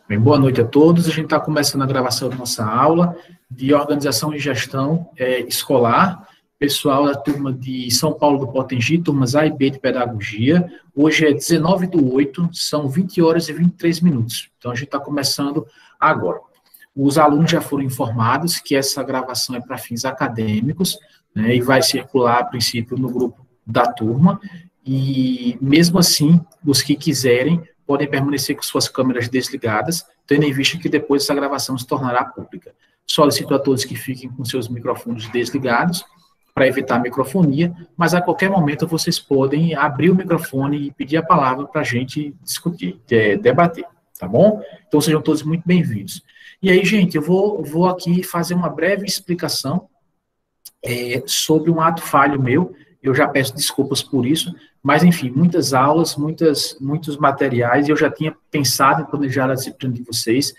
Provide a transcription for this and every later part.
Bem, boa noite a todos. A gente está começando a gravação da nossa aula de organização e gestão escolar, pessoal da turma de São Paulo do Potengi, turmas A e B de pedagogia. Hoje é 19/8, são 20 horas e 23 minutos. Então, a gente está começando agora. Os alunos já foram informados que essa gravação é para fins acadêmicos, né, e vai circular, a princípio, no grupo da turma. E, mesmo assim, os que quiserem podem permanecer com suas câmeras desligadas, tendo em vista que depois essa gravação se tornará pública. Solicito a todos que fiquem com seus microfones desligados, para evitar a microfonia, mas a qualquer momento vocês podem abrir o microfone e pedir a palavra para a gente discutir, debater, tá bom? Então sejam todos muito bem-vindos. E aí, gente, eu vou aqui fazer uma breve explicação sobre um ato falho meu. Eu já peço desculpas por isso, mas, enfim, muitas aulas, muitos materiais, eu já tinha pensado em planejar a disciplina de vocês,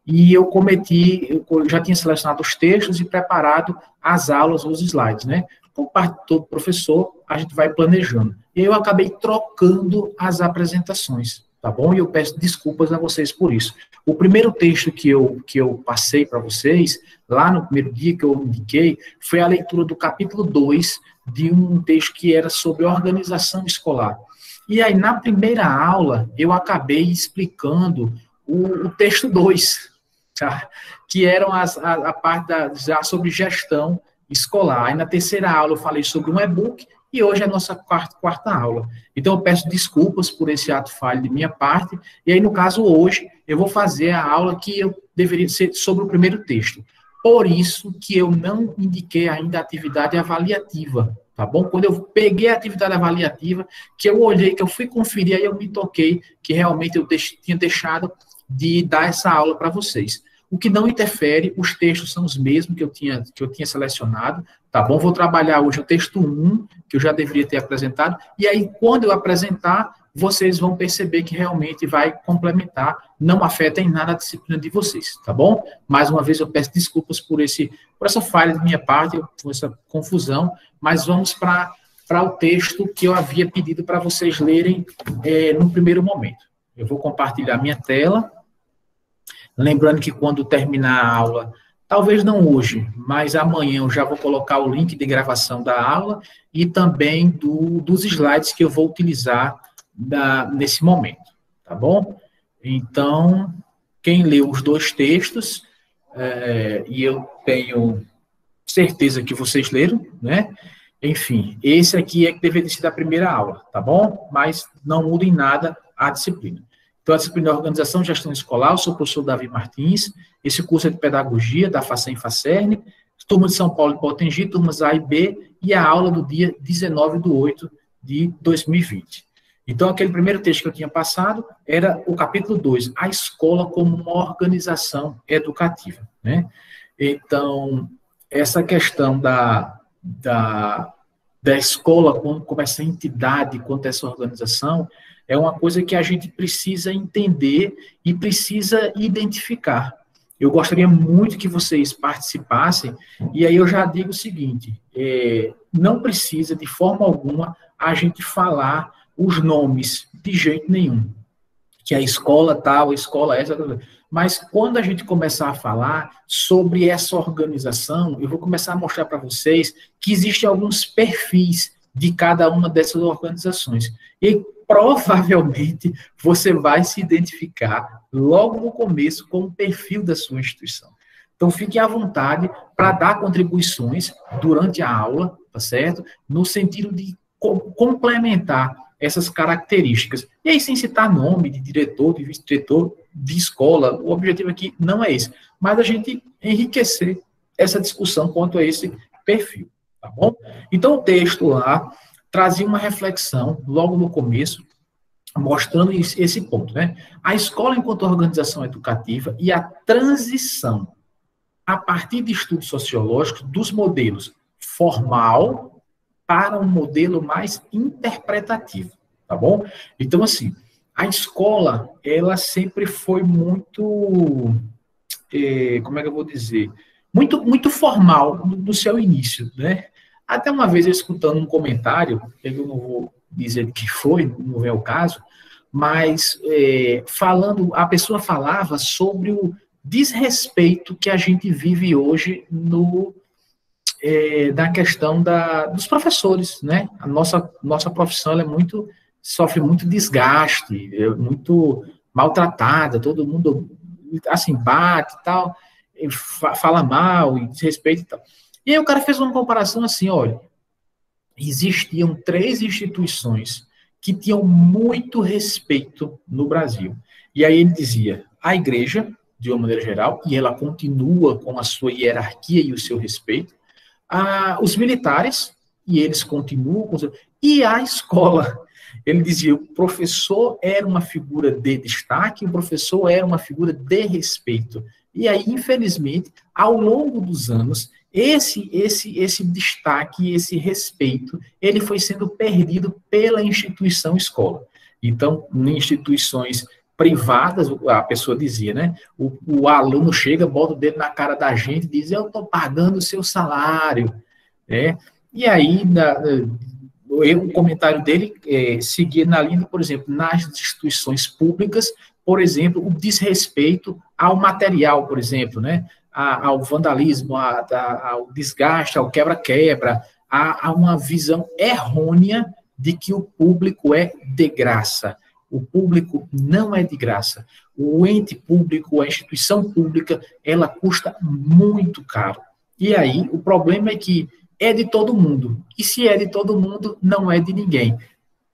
e eu já tinha selecionado os textos e preparado as aulas, os slides, né? Por parte de todo professor, a gente vai planejando. E aí eu acabei trocando as apresentações, tá bom? E eu peço desculpas a vocês por isso. O primeiro texto que eu passei para vocês, lá no primeiro dia que eu indiquei, foi a leitura do capítulo 2 de um texto que era sobre organização escolar. E aí, na primeira aula, eu acabei explicando o texto 2, tá? Que eram a parte já sobre gestão escolar. Aí, na terceira aula, eu falei sobre um e-book, e hoje é a nossa quarta aula. Então, eu peço desculpas por esse ato falho de minha parte, e aí, no caso, hoje, eu vou fazer a aula que eu deveria ser sobre o primeiro texto. Por isso que eu não indiquei ainda a atividade avaliativa, tá bom? Quando eu peguei a atividade avaliativa, que eu olhei, que eu fui conferir, aí eu me toquei que realmente eu tinha deixado de dar essa aula para vocês. O que não interfere, os textos são os mesmos que eu tinha selecionado, tá bom? Vou trabalhar hoje o texto 1, que eu já deveria ter apresentado, e aí quando eu apresentar, vocês vão perceber que realmente vai complementar, não afeta em nada a disciplina de vocês, tá bom? Mais uma vez eu peço desculpas por essa falha de minha parte, por essa confusão, mas vamos para o texto que eu havia pedido para vocês lerem no primeiro momento. Eu vou compartilhar minha tela, lembrando que quando terminar a aula, talvez não hoje, mas amanhã eu já vou colocar o link de gravação da aula e também dos slides que eu vou utilizar nesse momento, tá bom? Então, quem leu os dois textos, e eu tenho certeza que vocês leram, né? Enfim, esse aqui é que deveria ser da primeira aula, tá bom? Mas não muda em nada a disciplina. Então, a disciplina de Organização e Gestão Escolar, eu sou o professor Davi Martins, esse curso é de Pedagogia, da FACEM FACERN, turma de São Paulo e Potengi, turmas A e B, e a aula do dia 19/8 de 2020. Então, aquele primeiro texto que eu tinha passado era o capítulo 2, a escola como uma organização educativa, né? Então, essa questão da escola como essa entidade, quanto essa organização, é uma coisa que a gente precisa entender e precisa identificar. Eu gostaria muito que vocês participassem, e aí eu já digo o seguinte, não precisa, de forma alguma, a gente falar os nomes de jeito nenhum, que a escola tal, a escola essa, mas quando a gente começar a falar sobre essa organização, eu vou começar a mostrar para vocês que existem alguns perfis de cada uma dessas organizações, e provavelmente você vai se identificar logo no começo com o perfil da sua instituição. Então, fique à vontade para dar contribuições durante a aula, tá certo? No sentido de complementar essas características. E aí, sem citar nome de diretor, de vice-diretor, de escola, o objetivo aqui não é esse, mas a gente enriquecer essa discussão quanto a esse perfil, tá bom? Então, o texto lá trazia uma reflexão, logo no começo, mostrando esse ponto, né? A escola enquanto organização educativa e a transição, a partir de estudos sociológicos, dos modelos formal para um modelo mais interpretativo, tá bom? Então, assim, a escola, ela sempre foi muito, como é que eu vou dizer? Muito formal no seu início, né? Até uma vez eu escutando um comentário, eu não vou dizer de que foi, não é o caso, mas a pessoa falava sobre o desrespeito que a gente vive hoje da questão dos professores, né? A nossa profissão ela sofre muito desgaste, muito maltratada, todo mundo assim bate e tal, fala mal e desrespeita e tal. E aí o cara fez uma comparação assim, olha, existiam 3 instituições que tinham muito respeito no Brasil. E aí ele dizia, a igreja, de uma maneira geral, e ela continua com a sua hierarquia e o seu respeito, os militares, e eles continuam com e a escola. Ele dizia, o professor era uma figura de destaque, o professor era uma figura de respeito. E aí, infelizmente, ao longo dos anos, esse destaque, esse respeito, ele foi sendo perdido pela instituição escola. Então, em instituições privadas, a pessoa dizia, né? O aluno chega, bota o dedo na cara da gente e diz, eu estou pagando o seu salário. Né? E aí, o comentário dele seguia na linha, por exemplo, nas instituições públicas, por exemplo, o desrespeito ao material, por exemplo, né? Ao vandalismo, ao desgaste, ao quebra-quebra, a uma visão errônea de que o público é de graça. O público não é de graça. O ente público, a instituição pública, ela custa muito caro. E aí, o problema é que é de todo mundo. E se é de todo mundo, não é de ninguém.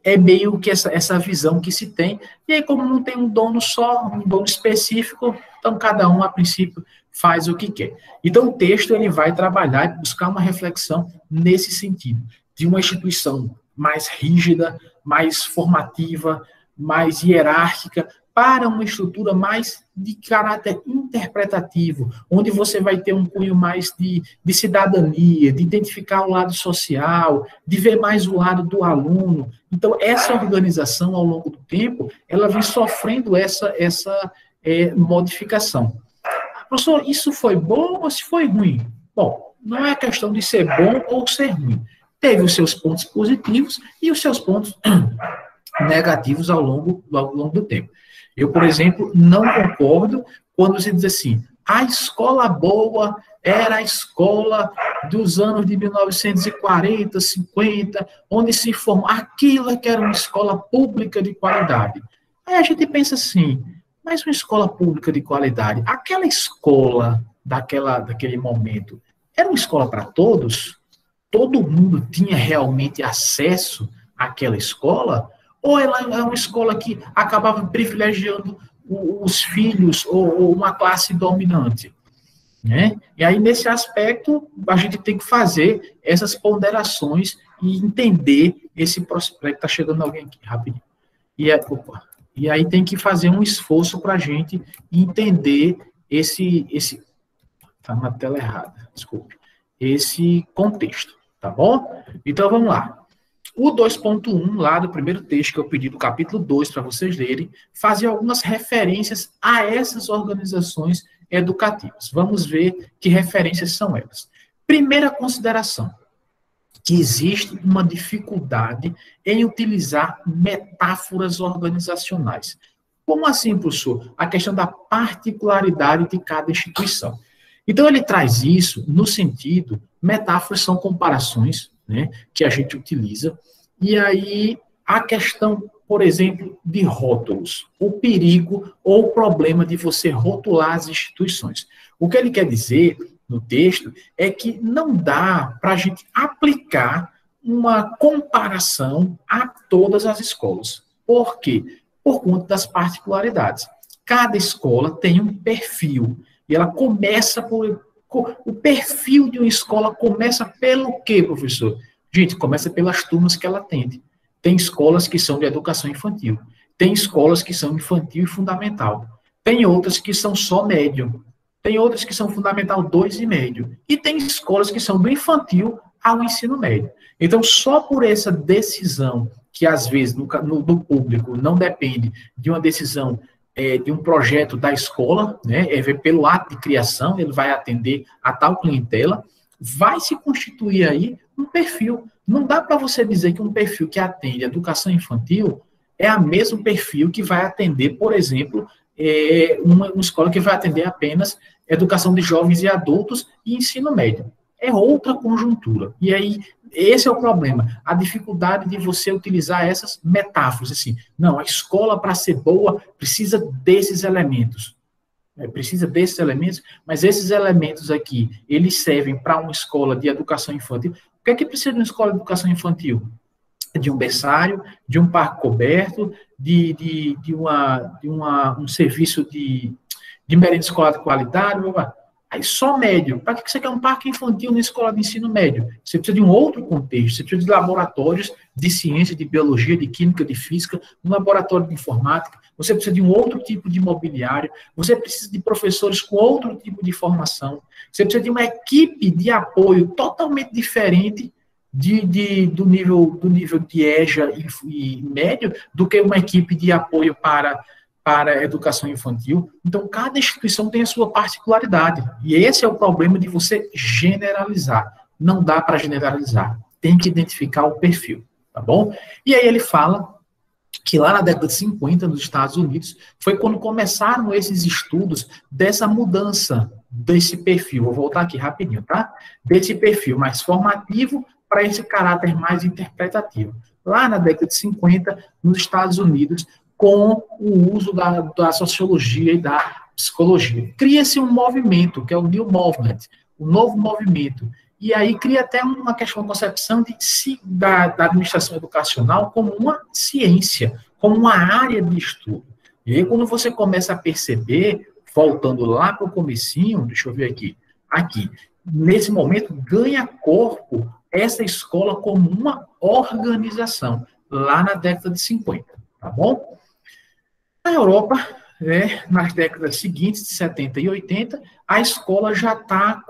É meio que essa visão que se tem. E aí, como não tem um dono só, um dono específico, então cada um, a princípio, faz o que quer. Então, o texto ele vai trabalhar e buscar uma reflexão nesse sentido, de uma instituição mais rígida, mais formativa, mais hierárquica, para uma estrutura mais de caráter interpretativo, onde você vai ter um cunho mais de cidadania, de identificar o lado social, de ver mais o lado do aluno. Então, essa organização, ao longo do tempo, ela vem sofrendo essa modificação. Professor, isso foi bom ou se foi ruim? Bom, não é questão de ser bom ou ser ruim. Teve os seus pontos positivos e os seus pontos negativos ao longo do tempo. Eu, por exemplo, não concordo quando você diz assim, a escola boa era a escola dos anos de 1940, 50, onde se formou aquilo que era uma escola pública de qualidade. Aí a gente pensa assim, mas uma escola pública de qualidade, aquela escola daquele momento, era uma escola para todos? Todo mundo tinha realmente acesso àquela escola? Ou ela é uma escola que acabava privilegiando os filhos ou uma classe dominante? Né? E aí, nesse aspecto, a gente tem que fazer essas ponderações e entender esse processo. Está chegando alguém aqui, rapidinho. E aí tem que fazer um esforço para a gente entender esse... Está na tela errada, desculpe. Esse contexto, tá bom? Então, vamos lá. O 2.1, lá do primeiro texto que eu pedi do capítulo 2 para vocês lerem, fazia algumas referências a essas organizações educativas. Vamos ver que referências são elas. Primeira consideração, que existe uma dificuldade em utilizar metáforas organizacionais. Como assim, professor? A questão da particularidade de cada instituição. Então, ele traz isso no sentido, metáforas são comparações, né, que a gente utiliza, e aí a questão, por exemplo, de rótulos, o perigo ou o problema de você rotular as instituições. O que ele quer dizer no texto é que não dá para a gente aplicar uma comparação a todas as escolas. Por quê? Por conta das particularidades. Cada escola tem um perfil, e ela começa por... O perfil de uma escola começa pelo quê, professor? Gente, começa pelas turmas que ela atende. Tem escolas que são de educação infantil. Tem escolas que são infantil e fundamental. Tem outras que são só médio. Tem outras que são fundamental 2 e médio. E tem escolas que são do infantil ao ensino médio. Então, só por essa decisão, que às vezes no público não depende de uma decisão de um projeto da escola, né, pelo ato de criação, ele vai atender a tal clientela, vai se constituir aí um perfil. Não dá para você dizer que um perfil que atende a educação infantil é o mesmo perfil que vai atender, por exemplo, uma escola que vai atender apenas educação de jovens e adultos e ensino médio. É outra conjuntura. E aí, esse é o problema, a dificuldade de você utilizar essas metáforas, assim, não, a escola, para ser boa, precisa desses elementos. Precisa desses elementos, mas esses elementos aqui, eles servem para uma escola de educação infantil. O que é que precisa de uma escola de educação infantil? De um berçário, de um parque coberto, de um serviço de merenda escolar de qualidade. Aí só médio. Para que você quer um parque infantil na escola de ensino médio? Você precisa de um outro contexto, você precisa de laboratórios de ciência, de biologia, de química, de física, um laboratório de informática, você precisa de um outro tipo de mobiliário, você precisa de professores com outro tipo de formação, você precisa de uma equipe de apoio totalmente diferente do nível de EJA e médio do que uma equipe de apoio para a educação infantil. Então, cada instituição tem a sua particularidade. E esse é o problema de você generalizar. Não dá para generalizar. Tem que identificar o perfil, tá bom? E aí ele fala que lá na década de 50, nos Estados Unidos, foi quando começaram esses estudos dessa mudança desse perfil. Vou voltar aqui rapidinho, tá? Desse perfil mais formativo para esse caráter mais interpretativo. Lá na década de 50, nos Estados Unidos, com o uso da sociologia e da psicologia. Cria-se um movimento, que é o New Movement, o novo movimento. E aí cria até uma concepção da administração educacional como uma ciência, como uma área de estudo. E aí quando você começa a perceber, voltando lá para o comecinho, deixa eu ver aqui, nesse momento ganha corpo essa escola como uma organização, lá na década de 50, tá bom? Na Europa, nas décadas seguintes, de 70 e 80, a escola já está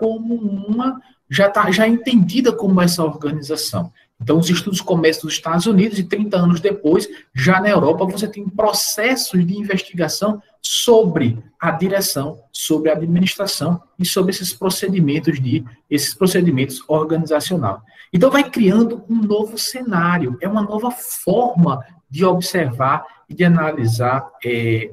já entendida como essa organização. Então, os estudos começam nos Estados Unidos e 30 anos depois, já na Europa, você tem processos de investigação sobre a direção, sobre a administração e sobre esses procedimentos organizacionais. Então, vai criando um novo cenário, é uma nova forma de observar e de analisar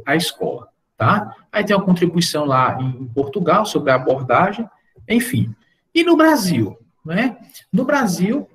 a escola, tá? Aí tem uma contribuição lá em Portugal sobre a abordagem, enfim. E no Brasil, né? No Brasil,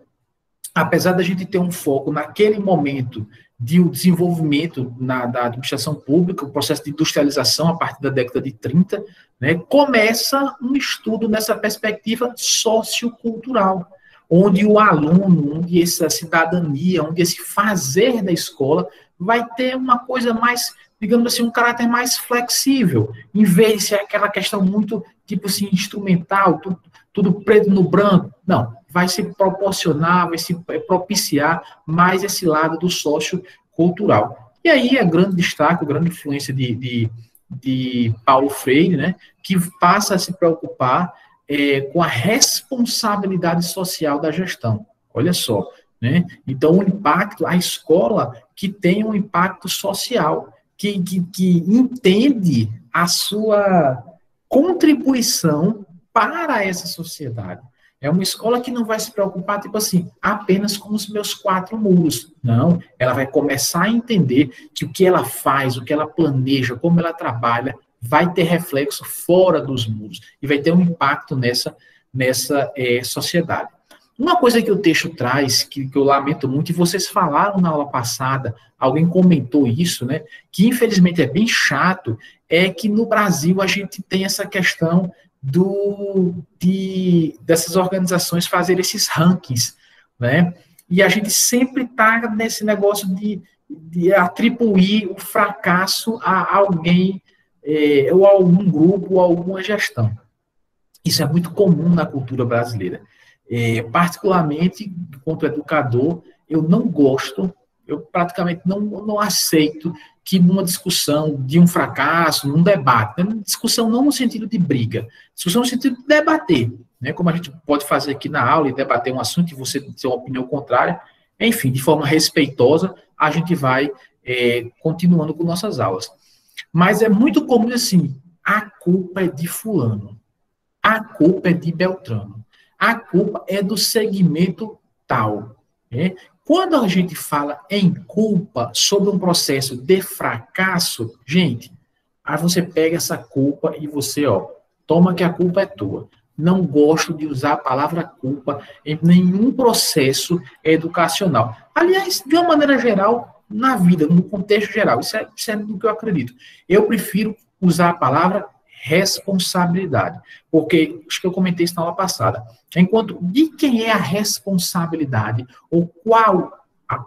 apesar da gente ter um foco naquele momento de o desenvolvimento da administração pública, o processo de industrialização a partir da década de 30, né, começa um estudo nessa perspectiva sociocultural, onde o aluno, onde essa cidadania, onde esse fazer da escola vai ter uma coisa mais, digamos assim, um caráter mais flexível, em vez de ser aquela questão muito, tipo assim, instrumental, tudo preto no branco. Não, vai se proporcionar, vai se propiciar mais esse lado do sociocultural. E aí é grande destaque, grande influência de Paulo Freire, né, que passa a se preocupar com a responsabilidade social da gestão. Olha só, né? Então, o impacto, a escola que tem um impacto social, que entende a sua contribuição para essa sociedade. É uma escola que não vai se preocupar, tipo assim, apenas com os meus 4 muros. Não, ela vai começar a entender que o que ela faz, o que ela planeja, como ela trabalha, vai ter reflexo fora dos muros e vai ter um impacto nessa sociedade. Uma coisa que o texto traz, que eu lamento muito, e vocês falaram na aula passada, alguém comentou isso, né, que infelizmente é bem chato, é que no Brasil a gente tem essa questão dessas organizações fazer esses rankings, né, e a gente sempre está nesse negócio de atribuir o fracasso a alguém, ou a algum grupo, ou a alguma gestão. Isso é muito comum na cultura brasileira. Particularmente, enquanto educador, eu não gosto, eu praticamente não aceito que numa discussão de um fracasso, num debate, né, discussão não no sentido de briga, discussão no sentido de debater, né, como a gente pode fazer aqui na aula e debater um assunto e você ter uma opinião contrária, enfim, de forma respeitosa, a gente vai continuando com nossas aulas. Mas é muito comum assim, a culpa é de fulano, a culpa é de Beltrano, a culpa é do segmento tal. Né? Quando a gente fala em culpa sobre um processo de fracasso, gente, aí você pega essa culpa e você, toma que a culpa é tua. Não gosto de usar a palavra culpa em nenhum processo educacional. Aliás, de uma maneira geral, na vida, no contexto geral, isso é do que eu acredito. Eu prefiro usar a palavra responsabilidade, porque acho que eu comentei isso na aula passada. Enquanto de quem é a responsabilidade, ou eu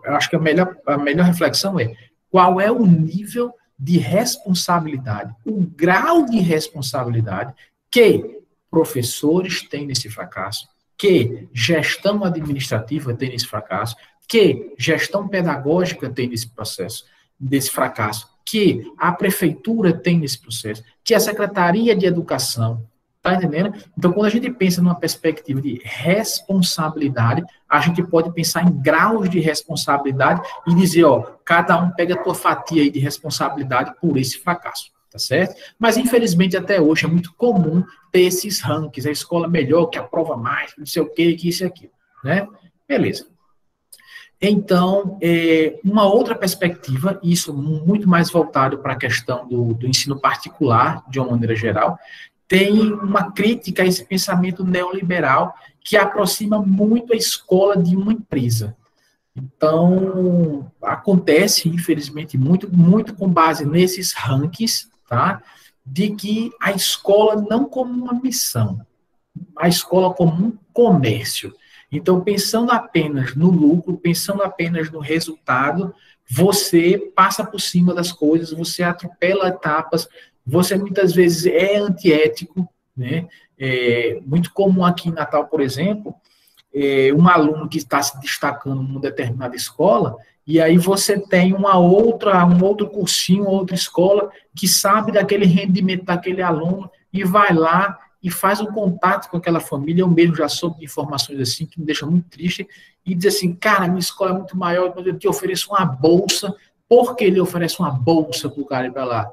acho que a melhor reflexão é qual é o nível de responsabilidade, o grau de responsabilidade que professores têm nesse fracasso, que gestão administrativa tem nesse fracasso, que gestão pedagógica tem nesse processo, desse fracasso, que a prefeitura tem nesse processo, que a Secretaria de Educação, tá entendendo? Então, quando a gente pensa numa perspectiva de responsabilidade, a gente pode pensar em graus de responsabilidade e dizer, cada um pega a tua fatia aí de responsabilidade por esse fracasso, tá certo? Mas, infelizmente, até hoje é muito comum ter esses rankings, a escola melhor, que aprova mais, não sei o quê, que isso e aquilo, né? Beleza. Então, uma outra perspectiva, isso muito mais voltado para a questão do ensino particular, de uma maneira geral, tem uma crítica a esse pensamento neoliberal que aproxima muito a escola de uma empresa. Então, acontece, infelizmente, muito com base nesses rankings, tá? De que a escola não como uma missão, a escola como um comércio. Então, pensando apenas no lucro, pensando apenas no resultado, você passa por cima das coisas, você atropela etapas, você muitas vezes é antiético, né? Muito comum aqui em Natal, por exemplo, um aluno que está se destacando numa determinada escola, e aí você tem um outro cursinho, outra escola, que sabe daquele rendimento daquele aluno e vai lá e faz um contato com aquela família. Eu mesmo já soube de informações assim, que me deixa muito triste, e diz assim, cara, minha escola é muito maior, mas eu te ofereço uma bolsa. Por que ele oferece uma bolsa para o cara ir para lá?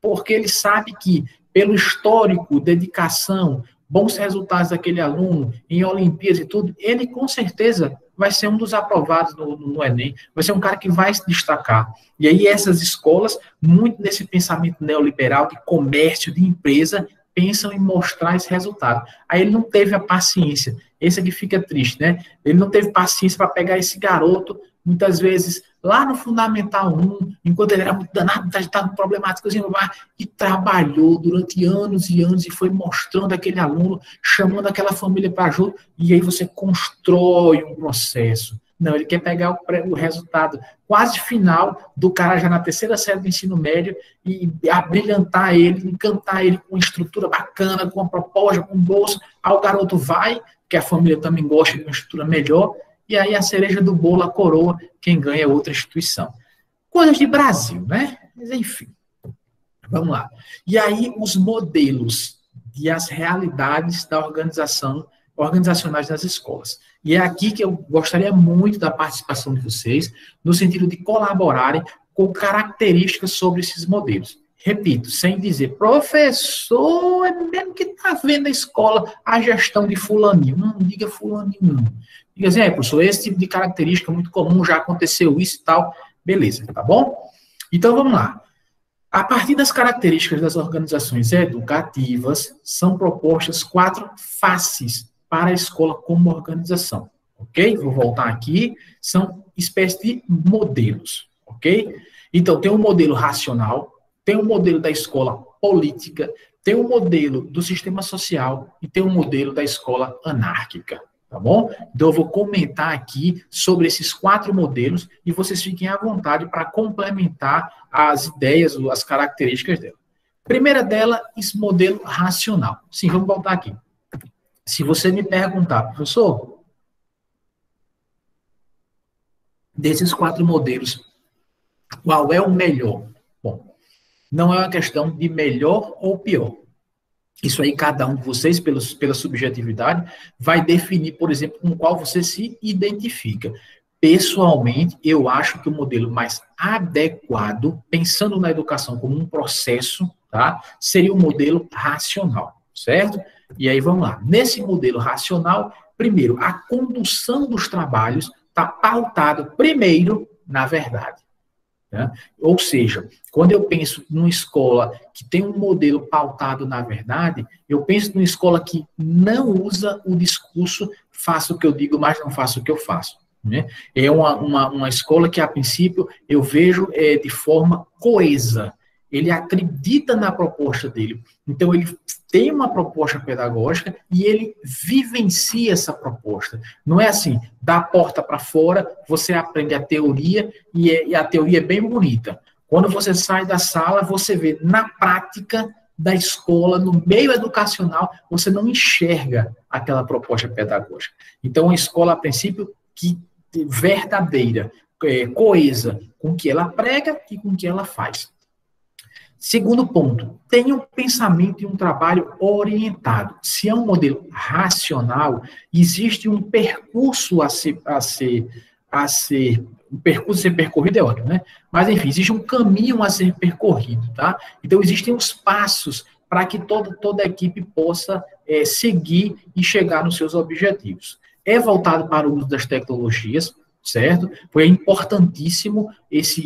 Porque ele sabe que, pelo histórico, dedicação, bons resultados daquele aluno, em Olimpíadas e tudo, ele com certeza vai ser um dos aprovados no Enem, vai ser um cara que vai se destacar. E aí essas escolas, muito nesse pensamento neoliberal de comércio, de empresa, pensam em mostrar esse resultado. Aí ele não teve a paciência, esse aqui fica triste, né? Ele não teve paciência para pegar esse garoto, muitas vezes, lá no Fundamental 1, enquanto ele era muito danado, estava problemático, e trabalhou durante anos e anos, e foi mostrando aquele aluno, chamando aquela família para ajuda, e aí você constrói um processo. Não, ele quer pegar o resultado quase final do cara já na terceira série do ensino médio e abrilhantar ele, encantar ele com uma estrutura bacana, com uma proposta, com bolsa. Aí o garoto vai, que a família também gosta de uma estrutura melhor, e aí a cereja do bolo, a coroa, quem ganha é outra instituição. Coisas de Brasil, né? Mas enfim, vamos lá. E aí os modelos e as realidades da organizacionais das escolas. E é aqui que eu gostaria muito da participação de vocês, no sentido de colaborarem com características sobre esses modelos. Repito, sem dizer, professor, é mesmo que está vendo a escola a gestão de fulaninho. Não diga fulaninho, não. Diga assim, professor, esse tipo de característica é muito comum, já aconteceu isso e tal. Beleza, tá bom? Então, vamos lá. A partir das características das organizações educativas, são propostas 4 faces para a escola como organização, ok? Vou voltar aqui, são espécies de modelos, ok? Então, tem um modelo racional, tem um modelo da escola política, tem um modelo do sistema social e tem um modelo da escola anárquica, tá bom? Então, eu vou comentar aqui sobre esses 4 modelos e vocês fiquem à vontade para complementar as ideias, as características dela. Primeira dela, esse modelo racional. Sim, vamos voltar aqui. Se você me perguntar, professor, desses 4 modelos, qual é o melhor? Bom, não é uma questão de melhor ou pior. Isso aí, cada um de vocês, pela subjetividade, vai definir, por exemplo, com qual você se identifica. Pessoalmente, eu acho que o modelo mais adequado, pensando na educação como um processo, tá, seria o modelo racional, certo? E aí, vamos lá. Nesse modelo racional, primeiro, a condução dos trabalhos está pautado primeiro na verdade. Né? Ou seja, quando eu penso numa escola que tem um modelo pautado na verdade, eu penso numa escola que não usa o discurso faço o que eu digo, mas não faço o que eu faço. Né? É uma escola que, a princípio, eu vejo de forma coesa. Ele acredita na proposta dele. Então, ele tem uma proposta pedagógica e ele vivencia essa proposta. Não é assim, da porta para fora, você aprende a teoria e a teoria é bem bonita. Quando você sai da sala, você vê na prática da escola, no meio educacional, você não enxerga aquela proposta pedagógica. Então, a escola, a princípio, que verdadeira, coesa com o que ela prega e com o que ela faz. Segundo ponto, tem um pensamento e um trabalho orientado. Se é um modelo racional, existe um percurso um percurso a ser percorrido é ótimo, né? Mas, enfim, existe um caminho a ser percorrido, tá? Então, existem os passos para que toda a equipe possa seguir e chegar nos seus objetivos. É voltado para o uso das tecnologias, certo? Foi importantíssimo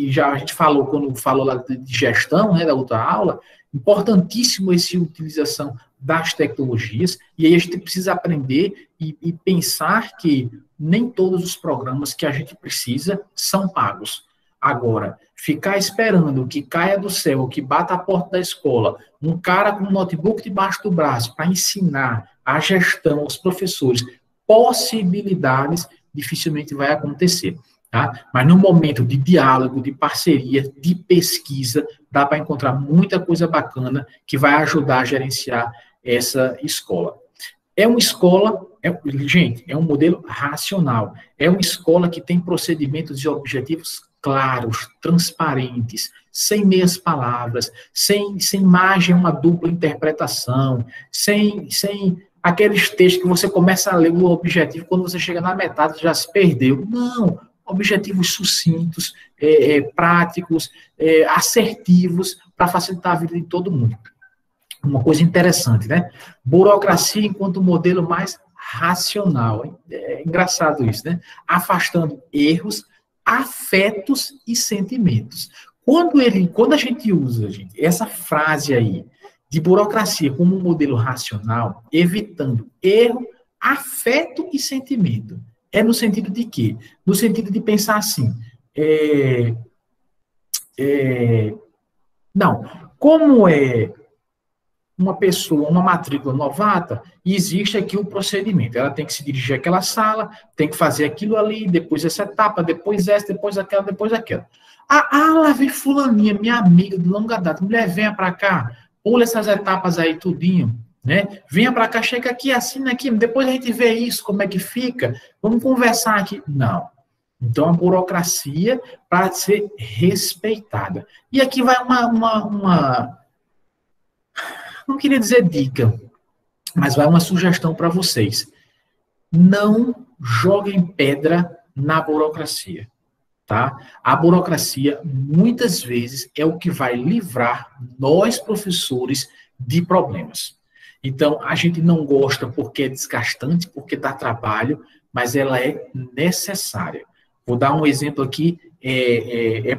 já a gente falou, quando falou lá de gestão, né, da outra aula, importantíssimo essa utilização das tecnologias, e aí a gente precisa aprender e pensar que nem todos os programas que a gente precisa são pagos. Agora, ficar esperando que caia do céu, que bata a porta da escola, um cara com um notebook debaixo do braço para ensinar a gestão aos professores possibilidades, dificilmente vai acontecer. Tá? Mas no momento de diálogo, de parceria, de pesquisa, dá para encontrar muita coisa bacana que vai ajudar a gerenciar essa escola. É uma escola, gente, é um modelo racional. É uma escola que tem procedimentos e objetivos claros, transparentes, sem meias palavras, sem margem a uma dupla interpretação, sem aqueles textos que você começa a ler o objetivo, quando você chega na metade já se perdeu. Não, objetivos sucintos, práticos, assertivos, para facilitar a vida de todo mundo. Uma coisa interessante, né? Burocracia enquanto modelo mais racional. É engraçado isso, né? Afastando erros, afetos e sentimentos. Quando a gente usa, gente, essa frase aí, de burocracia como um modelo racional, evitando erro, afeto e sentimento. É no sentido de quê? No sentido de pensar assim, como é uma pessoa, uma matrícula novata, existe aqui o procedimento. Ela tem que se dirigir àquela sala, tem que fazer aquilo ali, depois essa etapa, depois essa, depois aquela, depois aquela. Lá vem fulaninha, minha amiga de longa data. Mulher, venha para cá, pula essas etapas aí tudinho, né? Venha para cá, chega aqui, assina aqui, depois a gente vê isso, como é que fica, vamos conversar aqui. Não. Então, a burocracia para ser respeitada. E aqui vai não queria dizer dica, mas vai uma sugestão para vocês. Não joguem pedra na burocracia, tá? A burocracia, muitas vezes, é o que vai livrar nós, professores, de problemas. Então, a gente não gosta porque é desgastante, porque dá trabalho, mas ela é necessária. Vou dar um exemplo aqui,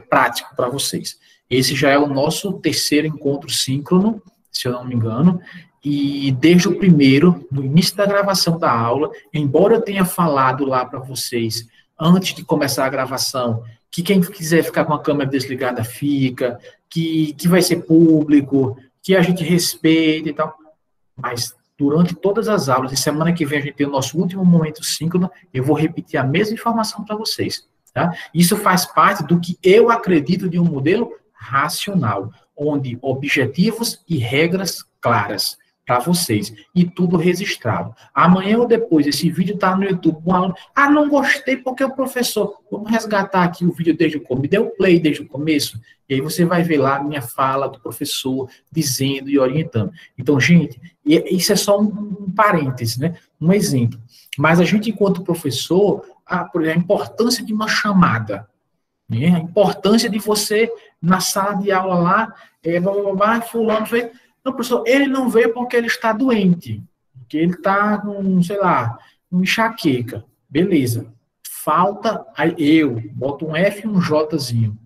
prático para vocês. Esse já é o nosso terceiro encontro síncrono, se eu não me engano, e desde o primeiro, no início da gravação da aula, embora eu tenha falado lá para vocês, antes de começar a gravação, que quem quiser ficar com a câmera desligada fica, que vai ser público, que a gente respeita e tal, mas durante todas as aulas, e semana que vem a gente tem o nosso último momento síncrono, eu vou repetir a mesma informação para vocês. Tá? Isso faz parte do que eu acredito de um modelo racional, onde objetivos e regras claras para vocês, e tudo registrado. Amanhã ou depois, esse vídeo está no YouTube, um aluno, não gostei porque o professor, vamos resgatar aqui o vídeo desde o começo, me deu play desde o começo, e aí você vai ver lá a minha fala do professor, dizendo e orientando. Então, gente, isso é só um parêntese, né? Um exemplo. Mas a gente, enquanto professor, a importância de uma chamada, né? A importância de você, na sala de aula lá, fulano veio. Não, professor, ele não veio porque ele está doente, porque ele está com, sei lá, uma enxaqueca. Beleza. falta, aí eu boto um F e um Jzinho.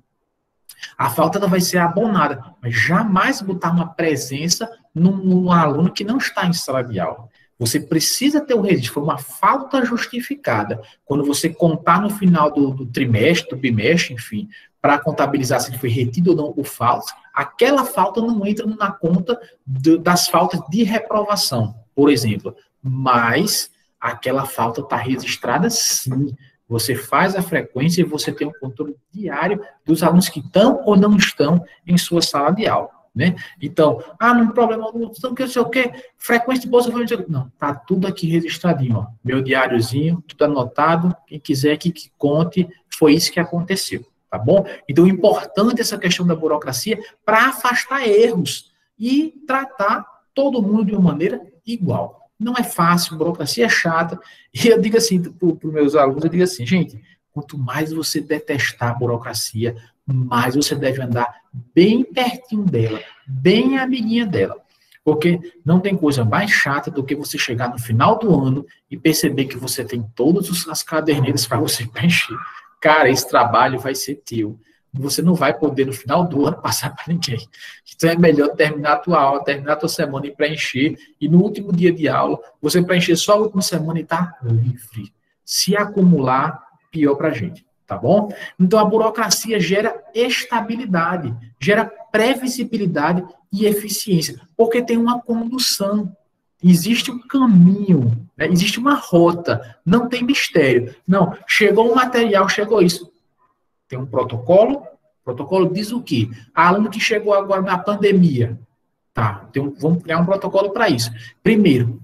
A falta não vai ser abonada, mas jamais botar uma presença num aluno que não está em sala de aula. Você precisa ter o registro, foi uma falta justificada. Quando você contar no final do trimestre, do bimestre, enfim, para contabilizar se foi retido ou não o falta, aquela falta não entra na conta das faltas de reprovação, por exemplo. Mas aquela falta está registrada sim. Você faz a frequência e você tem um controle diário dos alunos que estão ou não estão em sua sala de aula, né? Então, não problema, não sei o quê, frequência de bolsa familiar, não, tá tudo aqui registradinho, ó, meu diáriozinho, tudo anotado, quem quiser que conte, foi isso que aconteceu, tá bom? Então, importante essa questão da burocracia para afastar erros e tratar todo mundo de uma maneira igual. Não é fácil, burocracia é chata. E eu digo assim para os meus alunos, eu digo assim, gente, quanto mais você detestar a burocracia, mais você deve andar bem pertinho dela, bem amiguinha dela. Porque não tem coisa mais chata do que você chegar no final do ano e perceber que você tem todas as caderneiras para você preencher. Cara, esse trabalho vai ser teu. Você não vai poder, no final do ano, passar para ninguém. Então, é melhor terminar a tua aula, terminar a tua semana e preencher. E no último dia de aula, você preencher só a última semana e está livre. Se acumular, pior para a gente, tá bom? Então, a burocracia gera estabilidade, gera previsibilidade e eficiência, porque tem uma condução. Existe um caminho, né? Existe uma rota, não tem mistério. Não, chegou um material, chegou isso. Tem um protocolo, o protocolo diz o quê? Aluno que chegou agora na pandemia, tá, vamos criar um protocolo para isso. Primeiro,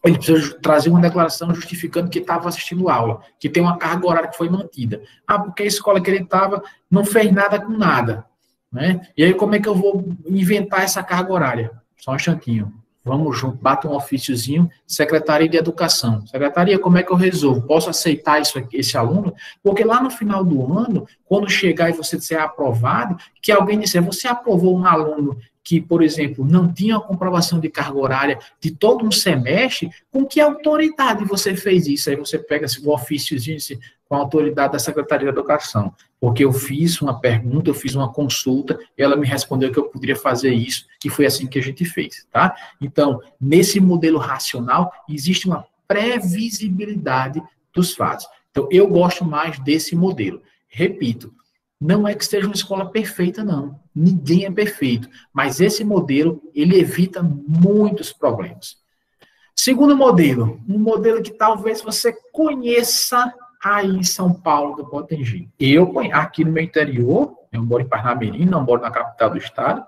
ele precisa trazer uma declaração justificando que estava assistindo aula, que tem uma carga horária que foi mantida. Porque a escola que ele estava não fez nada com nada, né? E aí como é que eu vou inventar essa carga horária? Só um instantinho. Vamos junto, bata um ofíciozinho, Secretaria de Educação. Secretaria, como é que eu resolvo? Posso aceitar esse aluno? Porque lá no final do ano, quando chegar e você ser aprovado, que alguém disser, você aprovou um aluno que, por exemplo, não tinha a comprovação de carga horária de todo um semestre, com que autoridade você fez isso? Aí você pega o ofíciozinho com a autoridade da Secretaria de Educação, porque eu fiz uma pergunta, eu fiz uma consulta, e ela me respondeu que eu poderia fazer isso, e foi assim que a gente fez, tá? Então, nesse modelo racional, existe uma previsibilidade dos fatos. Então, eu gosto mais desse modelo. Repito, não é que seja uma escola perfeita, não. Ninguém é perfeito. Mas esse modelo, ele evita muitos problemas. Segundo modelo, um modelo que talvez você conheça aí em São Paulo do Potengi. Eu, aqui no meu interior, eu moro em Parnamirim, não moro na capital do estado,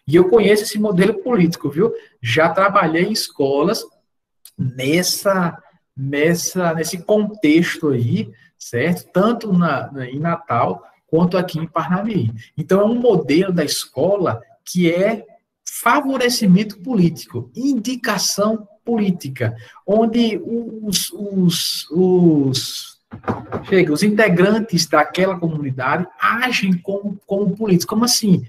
e eu conheço esse modelo político, viu? Já trabalhei em escolas nesse contexto aí, certo? Tanto em Natal, quanto aqui em Parnamirim. Então, é um modelo da escola que é favorecimento político, indicação política, onde os integrantes daquela comunidade agem como políticos. Como assim?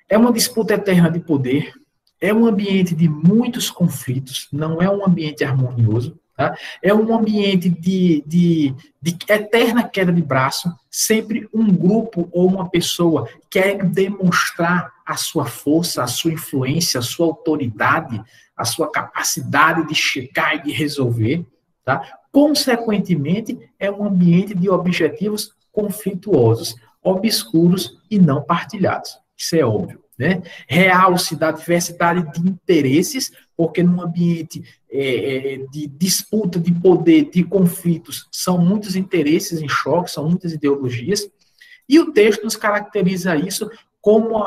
É uma disputa eterna de poder, é um ambiente de muitos conflitos, não é um ambiente harmonioso, tá? É um ambiente de eterna queda de braço, sempre um grupo ou uma pessoa quer demonstrar a sua força, a sua influência, a sua autoridade, a sua capacidade de chegar e de resolver, tá? Consequentemente, é um ambiente de objetivos conflituosos, obscuros e não partilhados. Isso é óbvio, né? Realce da diversidade de interesses, porque num ambiente de disputa de poder, de conflitos, são muitos interesses em choque, são muitas ideologias, e o texto nos caracteriza isso como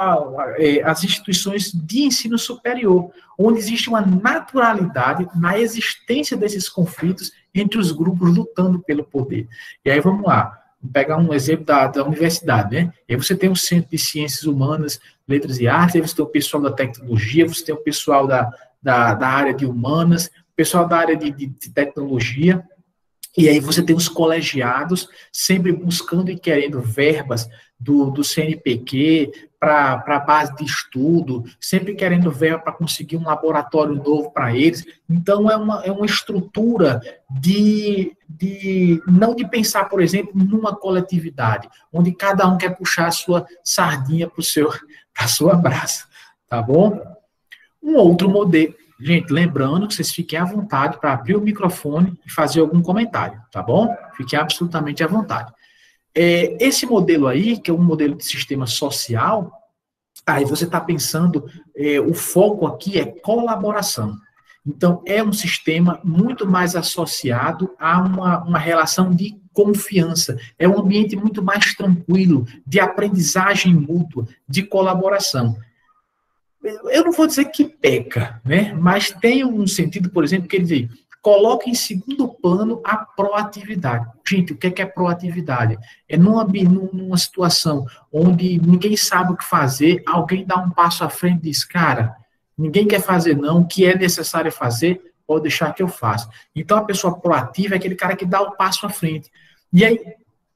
as instituições de ensino superior, onde existe uma naturalidade na existência desses conflitos entre os grupos lutando pelo poder. E aí vamos lá, vamos pegar um exemplo da universidade, né? E aí você tem um centro de ciências humanas, letras e artes, aí você tem o pessoal da tecnologia, você tem o pessoal da área de humanas, o pessoal da área de tecnologia, e aí você tem os colegiados sempre buscando e querendo verbas do CNPq, para a base de estudo, sempre querendo verba para conseguir um laboratório novo para eles. Então, é uma estrutura não de pensar, por exemplo, numa coletividade, onde cada um quer puxar a sua sardinha para a sua brasa, tá bom? Um outro modelo. Gente, lembrando que vocês fiquem à vontade para abrir o microfone e fazer algum comentário, tá bom? Fiquem absolutamente à vontade. Esse modelo aí, que é um modelo de sistema social, aí você está pensando, o foco aqui é colaboração. Então, é um sistema muito mais associado a uma relação de confiança. É um ambiente muito mais tranquilo, de aprendizagem mútua, de colaboração. Eu não vou dizer que peca, né? Mas tem um sentido, por exemplo, que ele diz, coloca em segundo plano a proatividade. Gente, o que é proatividade? É numa situação onde ninguém sabe o que fazer, alguém dá um passo à frente e diz, cara, ninguém quer fazer não, o que é necessário fazer, pode deixar que eu faça. Então, a pessoa proativa é aquele cara que dá o passo à frente. E aí,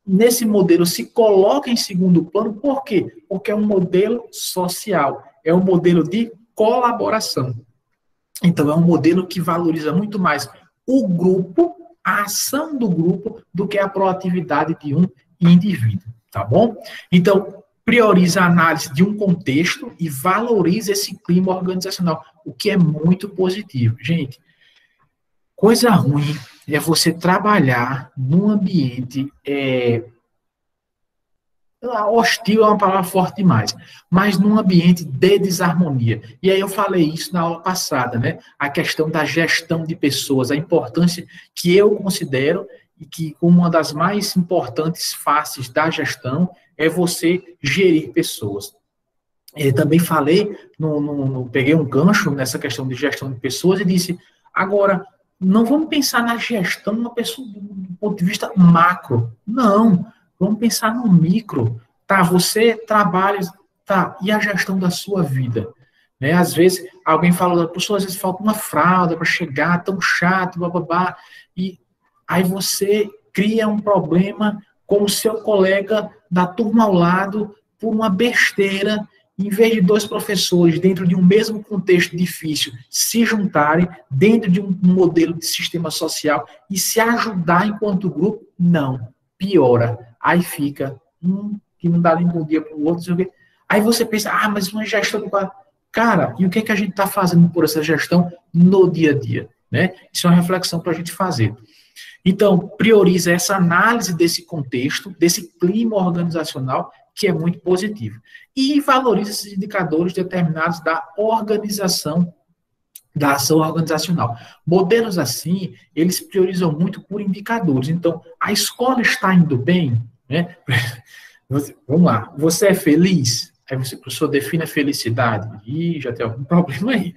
nesse modelo, se coloca em segundo plano, por quê? Porque é um modelo social. É um modelo de colaboração. Então, é um modelo que valoriza muito mais o grupo, a ação do grupo, do que a proatividade de um indivíduo, tá bom? Então, prioriza a análise de um contexto e valoriza esse clima organizacional, o que é muito positivo. Gente, coisa ruim é você trabalhar num ambiente hostil é uma palavra forte demais, mas num ambiente de desarmonia. E aí eu falei isso na aula passada, né? A questão da gestão de pessoas, a importância que eu considero e que uma das mais importantes faces da gestão é você gerir pessoas. Eu também falei, peguei um gancho nessa questão de gestão de pessoas e disse, agora, não vamos pensar na gestão de uma pessoa do ponto de vista macro. Não. Vamos pensar no micro. Tá, você trabalha, tá, e a gestão da sua vida? Né? Às vezes, alguém fala, pessoa, às vezes falta uma fralda para chegar, tão chato, bababá, e aí você cria um problema com o seu colega da turma ao lado por uma besteira, em vez de dois professores, dentro de um mesmo contexto difícil, se juntarem dentro de um modelo de sistema social e se ajudar enquanto grupo, não, piora. Aí fica que não dá nem bom dia para o outro, não sei o quê. Aí você pensa, mas uma gestão do quadro. Cara, e o que é que a gente está fazendo por essa gestão no dia a dia? Né? Isso é uma reflexão para a gente fazer. Então, prioriza essa análise desse contexto, desse clima organizacional, que é muito positivo. E valoriza esses indicadores determinados da organização, da ação organizacional. Modelos assim, eles priorizam muito por indicadores. Então, a escola está indo bem? Né? Vamos lá, você é feliz? Aí você, professor, define a felicidade. Ih, já tem algum problema aí.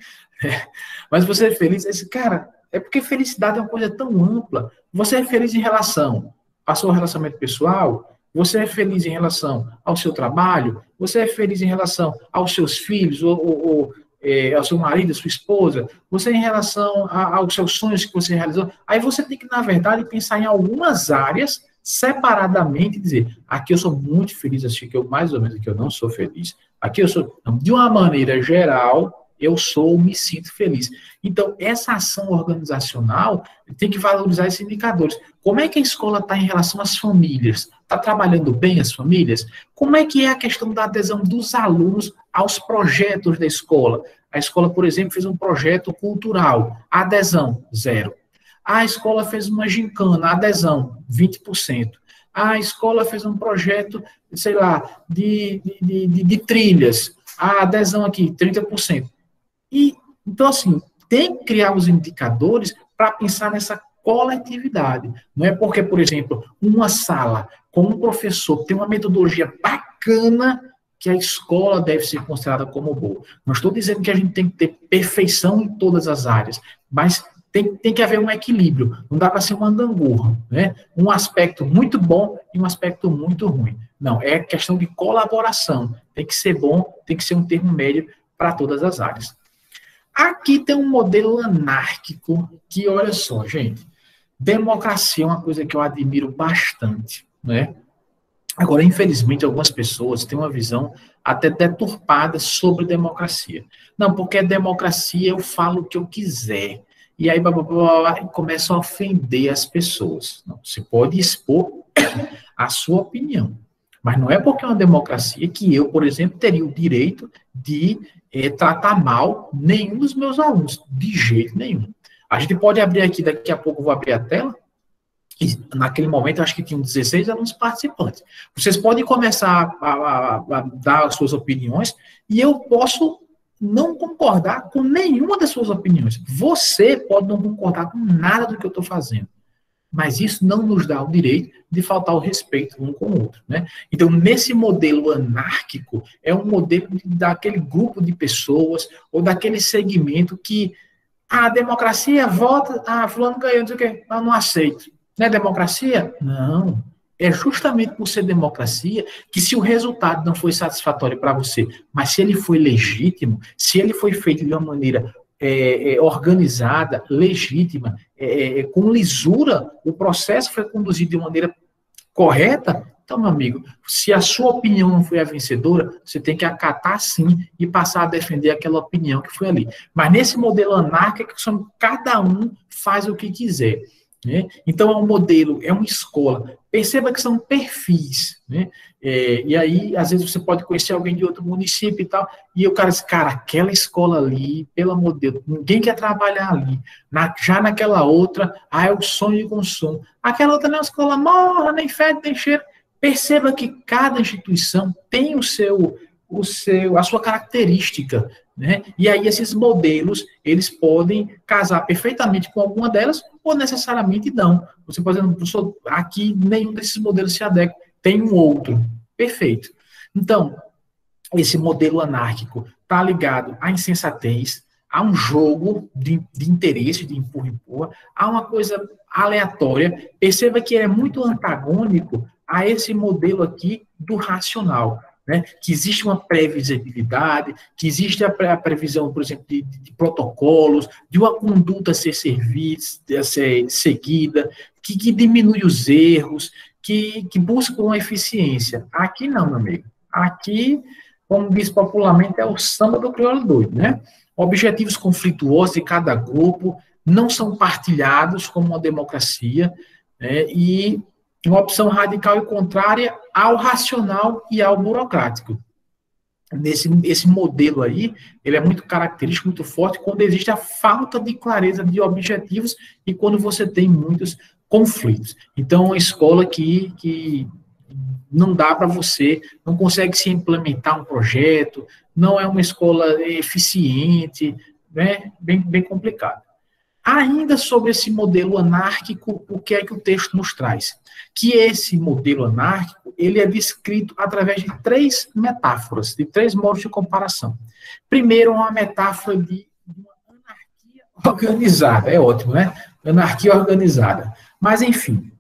Mas você é feliz? Esse cara, é porque felicidade é uma coisa tão ampla. Você é feliz em relação ao seu relacionamento pessoal? Você é feliz em relação ao seu trabalho? Você é feliz em relação aos seus filhos ao seu marido, à sua esposa? Você em relação aos seus sonhos que você realizou? Aí você tem que, na verdade, pensar em algumas áreas separadamente e dizer, aqui eu sou muito feliz, acho que eu mais ou menos aqui eu não sou feliz. Aqui eu sou, de uma maneira geral, me sinto feliz. Então, essa ação organizacional tem que valorizar esses indicadores. Como é que a escola está em relação às famílias? Está trabalhando bem as famílias? Como é que é a questão da adesão dos alunos aos projetos da escola? A escola, por exemplo, fez um projeto cultural. Adesão, 0. A escola fez uma gincana, adesão, 20%. A escola fez um projeto, sei lá, de trilhas. A adesão aqui, 30%. E, então, assim, tem que criar os indicadores para pensar nessa coletividade. Não é porque, por exemplo, uma sala com um professor que tem uma metodologia bacana que a escola deve ser considerada como boa. Não estou dizendo que a gente tem que ter perfeição em todas as áreas, mas tem que haver um equilíbrio. Não dá para ser uma gangorra, né? Um aspecto muito bom e um aspecto muito ruim. Não, é questão de colaboração. Tem que ser bom, tem que ser um termo médio para todas as áreas. Aqui tem um modelo anárquico que, olha só, gente, democracia é uma coisa que eu admiro bastante, né? Agora, infelizmente, algumas pessoas têm uma visão até deturpada sobre democracia. Não, porque é democracia, eu falo o que eu quiser. E aí, blá, blá, blá, blá, e começam a ofender as pessoas. Não, você pode expor a sua opinião. Mas não é porque é uma democracia que eu, por exemplo, teria o direito de tratar mal nenhum dos meus alunos, de jeito nenhum. A gente pode abrir aqui, daqui a pouco eu vou abrir a tela, e naquele momento eu acho que tinham 16 alunos participantes. Vocês podem começar a dar as suas opiniões e eu posso não concordar com nenhuma das suas opiniões. Você pode não concordar com nada do que eu estou fazendo. Mas isso não nos dá o direito de faltar o respeito um com o outro, né? Então, nesse modelo anárquico, é um modelo daquele grupo de pessoas ou daquele segmento que a democracia vota, fulano ganhou, não sei o quê, eu não aceito. Não é democracia? Não. É justamente por ser democracia que, se o resultado não foi satisfatório para você, mas se ele foi legítimo, se ele foi feito de uma maneira organizada, legítima, com lisura, o processo foi conduzido de maneira correta, então, meu amigo, se a sua opinião não foi a vencedora, você tem que acatar sim e passar a defender aquela opinião que foi ali. Mas nesse modelo anárquico, cada um faz o que quiser. Né? Então, é um modelo, é uma escola. Perceba que são perfis. Né? E aí, às vezes, você pode conhecer alguém de outro município e tal, e o cara diz, cara, aquela escola ali, pelo amor de Deus, ninguém quer trabalhar ali. Já naquela outra, é o sonho de consumo. Aquela outra não é uma escola morra, nem fede, nem cheira. Perceba que cada instituição tem a sua característica, né? E aí esses modelos, eles podem casar perfeitamente com alguma delas ou necessariamente não. Você pode dizer, professor, aqui nenhum desses modelos se adequa, tem um outro. Perfeito. Então, esse modelo anárquico está ligado à insensatez, a um jogo de interesse, de empurra-empurra, a uma coisa aleatória. Perceba que é muito antagônico a esse modelo aqui do racional, né? Que existe uma previsibilidade, que existe a previsão, por exemplo, de protocolos, de uma conduta a ser seguida, que diminui os erros, que busca uma eficiência. Aqui não, meu amigo. Aqui, como diz popularmente, é o samba do crioulo doido, né? Objetivos conflituosos de cada grupo não são partilhados como uma democracia, né? E uma opção radical e contrária ao racional e ao burocrático. Esse modelo aí, ele é muito característico, muito forte, quando existe a falta de clareza de objetivos e quando você tem muitos conflitos. Então, é uma escola que não dá para você, não consegue se implementar um projeto, não é uma escola eficiente, né? Bem complicado. Ainda sobre esse modelo anárquico, o que é que o texto nos traz? Que esse modelo anárquico, ele é descrito através de 3 metáforas, de 3 modos de comparação. Primeiro, uma metáfora de uma anarquia organizada, é ótimo, né? Anarquia organizada. Mas, enfim,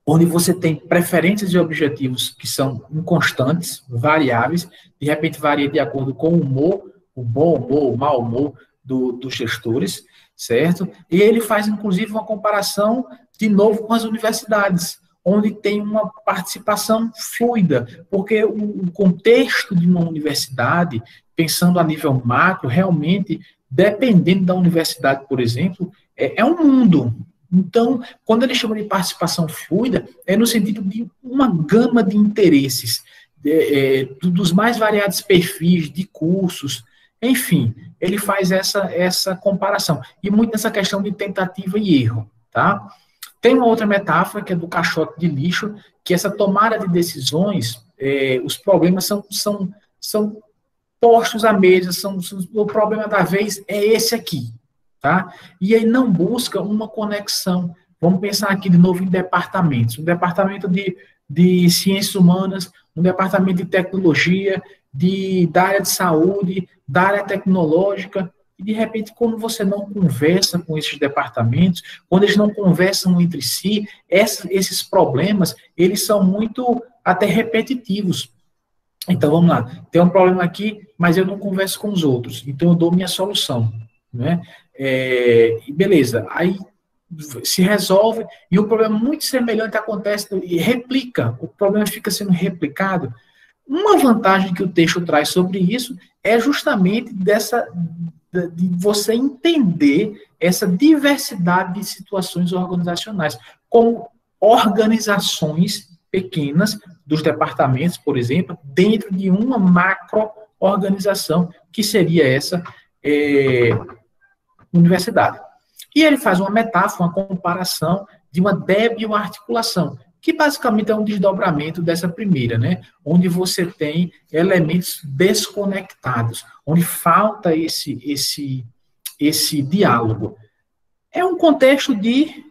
onde você tem preferências e objetivos que são inconstantes, variáveis, de repente varia de acordo com o humor, o bom humor, o mau humor dos gestores, certo? E ele faz, inclusive, uma comparação, de novo, com as universidades, onde tem uma participação fluida, porque o contexto de uma universidade, pensando a nível macro, realmente, dependendo da universidade, por exemplo, é um mundo. Então, quando ele chama de participação fluida, é no sentido de uma gama de interesses, dos mais variados perfis de cursos, enfim, ele faz essa comparação. E muito nessa questão de tentativa e erro, tá? Tem uma outra metáfora, que é do caixote de lixo, que essa tomada de decisões, os problemas são postos à mesa, o problema da vez é esse aqui, tá? E aí não busca uma conexão. Vamos pensar aqui de novo em departamentos. Um departamento de ciências humanas, um departamento de tecnologia, da área de saúde, da área tecnológica, e de repente, quando você não conversa com esses departamentos, quando eles não conversam entre si, esses problemas, eles são muito até repetitivos. Então, vamos lá, tem um problema aqui, mas eu não converso com os outros, então eu dou minha solução, né? E beleza, aí se resolve, e um problema muito semelhante acontece e replica, o problema fica sendo replicado. Uma vantagem que o texto traz sobre isso é justamente de você entender essa diversidade de situações organizacionais, como organizações pequenas dos departamentos, por exemplo, dentro de uma macro-organização, que seria essa universidade. E ele faz uma metáfora, uma comparação de uma débil articulação, que basicamente é um desdobramento dessa primeira, né? Onde você tem elementos desconectados, onde falta esse diálogo. É um contexto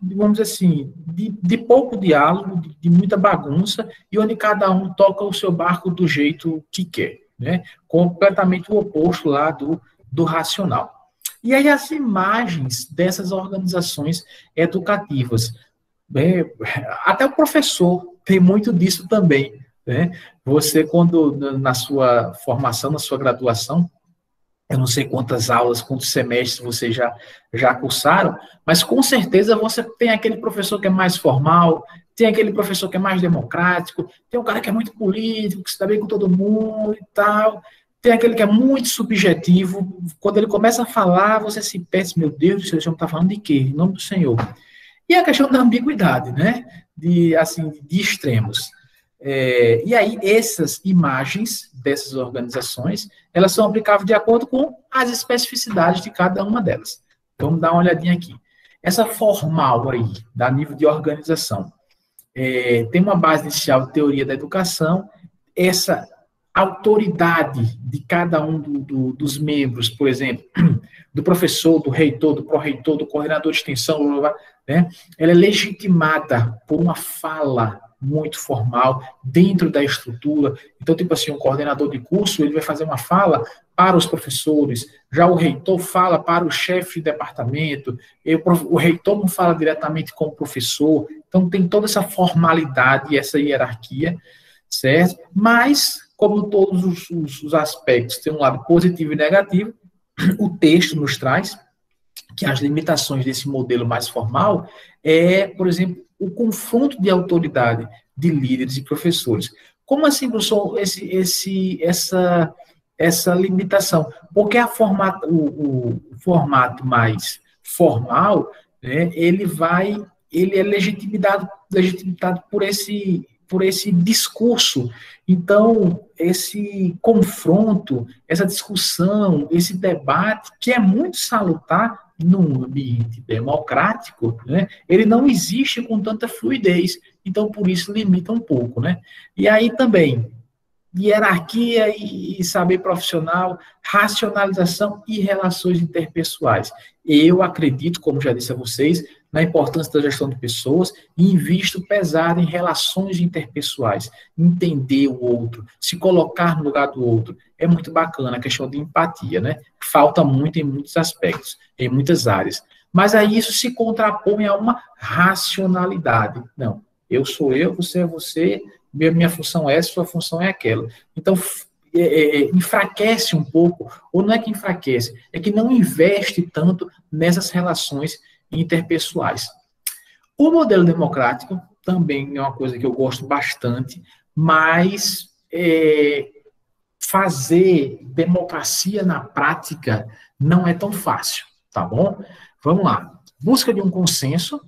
vamos dizer assim, de pouco diálogo, de muita bagunça, e onde cada um toca o seu barco do jeito que quer, né? Completamente o oposto lá do racional. E aí as imagens dessas organizações educativas, até o professor tem muito disso também, né? Você, quando na sua formação, na sua graduação, eu não sei quantas aulas, quantos semestres vocês já cursaram, mas com certeza você tem aquele professor que é mais formal, tem aquele professor que é mais democrático, tem um cara que é muito político, que se dá bem com todo mundo e tal, tem aquele que é muito subjetivo, quando ele começa a falar, você se pensa, meu Deus do céu, esse homem está falando de quê? Em nome do Senhor. E a questão da ambiguidade, né? De extremos. E aí, essas imagens dessas organizações, elas são aplicáveis de acordo com as especificidades de cada uma delas. Vamos dar uma olhadinha aqui. Essa formal aí, da nível de organização, tem uma base inicial de teoria da educação, essa autoridade de cada um dos membros, por exemplo, do professor, do reitor, do pró-reitor, do coordenador de extensão, né? Ela é legitimada por uma fala muito formal dentro da estrutura. Então, tipo assim, um coordenador de curso, ele vai fazer uma fala para os professores, já o reitor fala para o chefe de departamento, o reitor não fala diretamente com o professor, então tem toda essa formalidade e essa hierarquia, certo? Mas, como todos os aspectos têm um lado positivo e negativo, o texto nos traz que as limitações desse modelo mais formal por exemplo, o confronto de autoridade de líderes e professores. Como assim, professor, essa limitação? Porque o formato mais formal, né, ele é legitimado por esse discurso. Então, esse confronto, essa discussão, esse debate, que é muito salutar num ambiente democrático, né, ele não existe com tanta fluidez. Então, por isso, limita um pouco, né? E aí também, hierarquia e saber profissional, racionalização e relações interpessoais. Eu acredito, como já disse a vocês, na importância da gestão de pessoas e invisto pesado em relações interpessoais, entender o outro, se colocar no lugar do outro. É muito bacana a questão de empatia, né? Falta muito em muitos aspectos, em muitas áreas. Mas aí isso se contrapõe a uma racionalidade. Não, eu sou eu, você é você, minha função é essa, sua função é aquela. Então, enfraquece um pouco, ou não é que enfraquece, é que não investe tanto nessas relações interpessoais. O modelo democrático também é uma coisa que eu gosto bastante, mas fazer democracia na prática não é tão fácil, tá bom? Vamos lá. Busca de um consenso,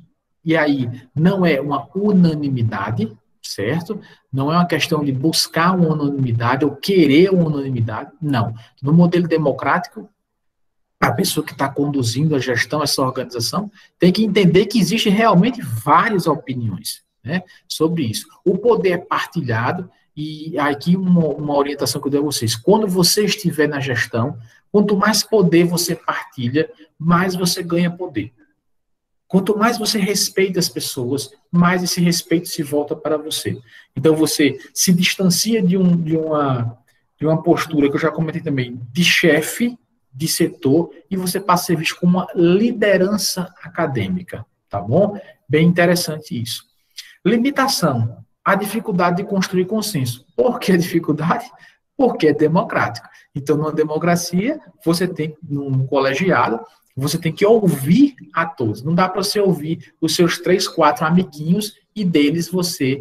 e aí não é uma unanimidade, certo? Não é uma questão de buscar uma unanimidade ou querer uma unanimidade, não. No modelo democrático, a pessoa que está conduzindo a gestão, essa organização, tem que entender que existem realmente várias opiniões, né, sobre isso. O poder é partilhado, e aqui uma orientação que eu dou a vocês. Quando você estiver na gestão, quanto mais poder você partilha, mais você ganha poder. Quanto mais você respeita as pessoas, mais esse respeito se volta para você. Então, você se distancia de uma postura, que eu já comentei também, de chefe, de setor, e você passa a ser visto como uma liderança acadêmica, tá bom? Bem interessante isso. Limitação, a dificuldade de construir consenso. Por que a dificuldade? Porque é democrático. Então, numa democracia, você tem, num colegiado, Você tem que ouvir a todos. Não dá para você ouvir os seus 3, 4 amiguinhos e deles você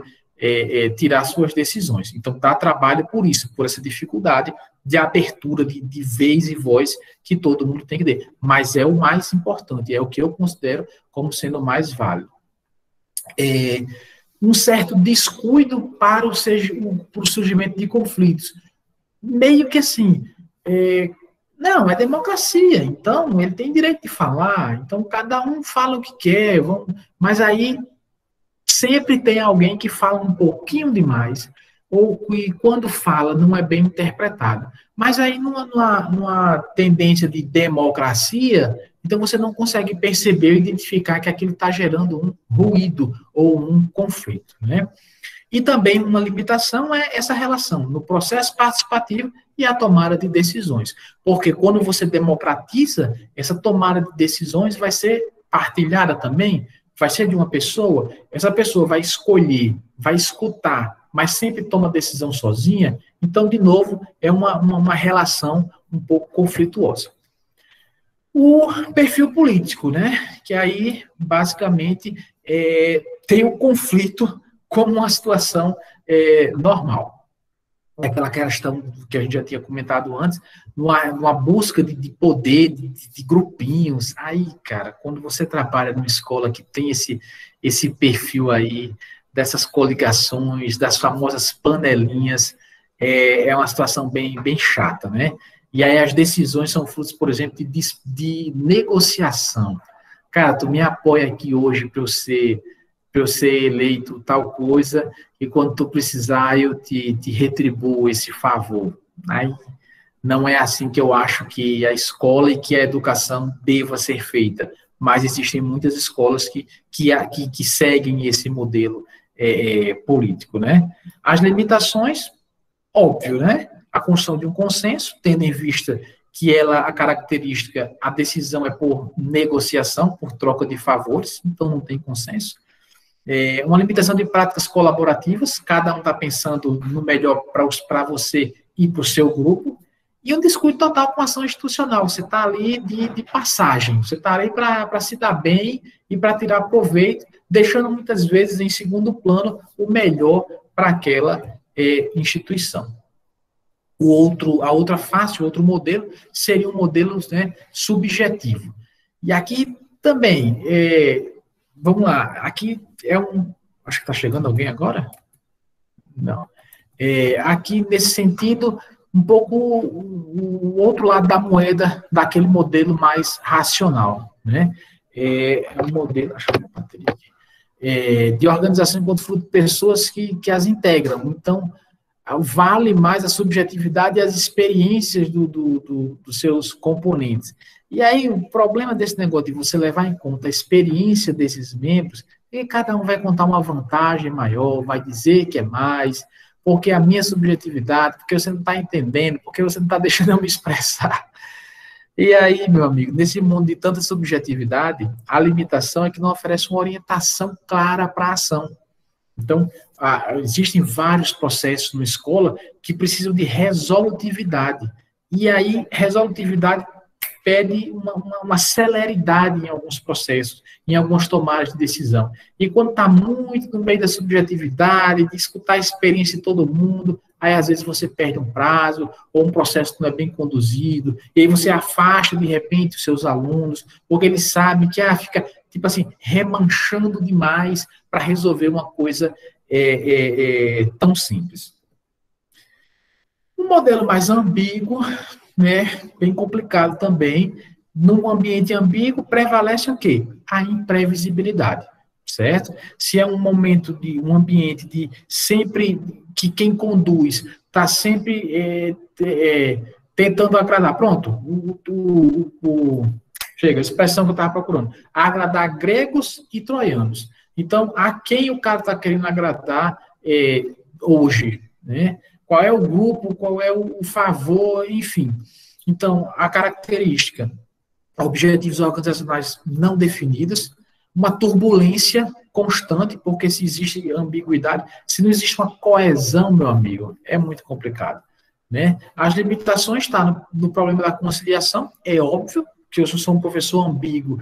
tirar suas decisões. Então, dá trabalho por isso, por essa dificuldade de abertura de vez e voz que todo mundo tem que ter. Mas é o mais importante, é o que eu considero como sendo o mais válido. Um certo descuido para o surgimento de conflitos. Meio que assim, não, é democracia, então ele tem direito de falar, então cada um fala o que quer, mas aí sempre tem alguém que fala um pouquinho demais, ou que quando fala não é bem interpretado. Mas aí numa tendência de democracia, então você não consegue perceber e identificar que aquilo está gerando um ruído ou um conflito, né? E também uma limitação é essa relação no processo participativo e a tomada de decisões. Porque quando você democratiza, essa tomada de decisões vai ser partilhada também, vai ser de uma pessoa, essa pessoa vai escolher, vai escutar, mas sempre toma decisão sozinha, então, de novo, é uma relação um pouco conflituosa. O perfil político, né? Que aí, basicamente, tem o conflito como uma situação normal. É aquela questão que a gente já tinha comentado antes, numa busca de poder, de grupinhos. Aí, cara, quando você trabalha numa escola que tem esse perfil aí, dessas coligações, das famosas panelinhas, é uma situação bem chata, né? E aí as decisões são frutos, por exemplo, de negociação. Cara, tu me apoia aqui hoje para eu ser eleito tal coisa, e quando tu precisar eu te retribuo esse favor. Aí não é assim que eu acho que a escola e que a educação deva ser feita, mas existem muitas escolas que seguem esse modelo político, né? As limitações, óbvio, né? A construção de um consenso, tendo em vista que a característica, a decisão é por negociação, por troca de favores, então não tem consenso. Uma limitação de práticas colaborativas, cada um está pensando no melhor para você e para o seu grupo, e um descuido total com a ação institucional, você está ali de passagem, você está ali para se dar bem e para tirar proveito, deixando muitas vezes em segundo plano o melhor para aquela instituição. A outra face, o outro modelo, seria um modelo, né, subjetivo. E aqui também, vamos lá, aqui acho que está chegando alguém agora? Não. Aqui, nesse sentido, um pouco o outro lado da moeda daquele modelo mais racional, né? Um modelo, acho que a bateria aqui, de organização enquanto fruto de pessoas que as integram. Então, vale mais a subjetividade e as experiências dos seus componentes. E aí, o problema desse negócio de você levar em conta a experiência desses membros, é que cada um vai contar uma vantagem maior, vai dizer que é mais, porque a minha subjetividade, porque você não está entendendo, porque você não está deixando eu me expressar. E aí, meu amigo, nesse mundo de tanta subjetividade, a limitação é que não oferece uma orientação clara para a ação. Então, existem vários processos na escola que precisam de resolutividade. E aí, resolutividade pede uma celeridade em alguns processos, em algumas tomadas de decisão. E quando está muito no meio da subjetividade, de escutar a experiência de todo mundo, aí às vezes você perde um prazo, ou um processo que não é bem conduzido, e aí você afasta de repente os seus alunos, porque eles sabem que fica, tipo assim, remanchando demais para resolver uma coisa tão simples. Um modelo mais ambíguo, né, bem complicado também. Num ambiente ambíguo, prevalece o quê? A imprevisibilidade, certo? Se é um momento um ambiente de sempre, que quem conduz está sempre tentando agradar. Pronto, chega, a expressão que eu estava procurando. Agradar gregos e troianos. Então, a quem o cara está querendo agradar hoje, né? Qual é o grupo, qual é o favor, enfim. Então, a característica, objetivos organizacionais não definidos, uma turbulência constante, porque se existe ambiguidade, se não existe uma coesão, meu amigo, é muito complicado, né? As limitações estão no problema da conciliação, é óbvio, que eu sou um professor ambíguo,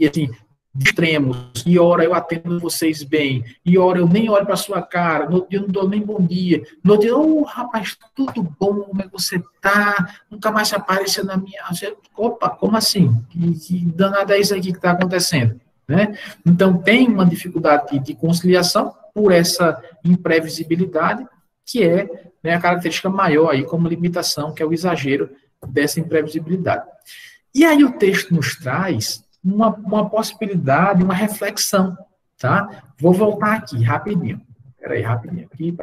assim, de extremos, e ora eu atendo vocês bem, e ora eu nem olho para sua cara, no outro dia eu não dou nem bom dia, no outro dia, rapaz, tudo bom, como é que você tá? Nunca mais se apareceu na minha... Opa, como assim? Que danada é isso aqui que está acontecendo? Né? Então, tem uma dificuldade de conciliação por essa imprevisibilidade, que é, né, a característica maior aí como limitação, que é o exagero dessa imprevisibilidade. E aí o texto nos traz uma possibilidade, uma reflexão, tá? Vou voltar aqui, rapidinho. Espera aí, rapidinho. Aqui,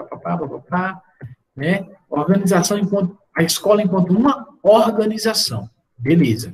né? Organização enquanto... A escola enquanto uma organização. Beleza.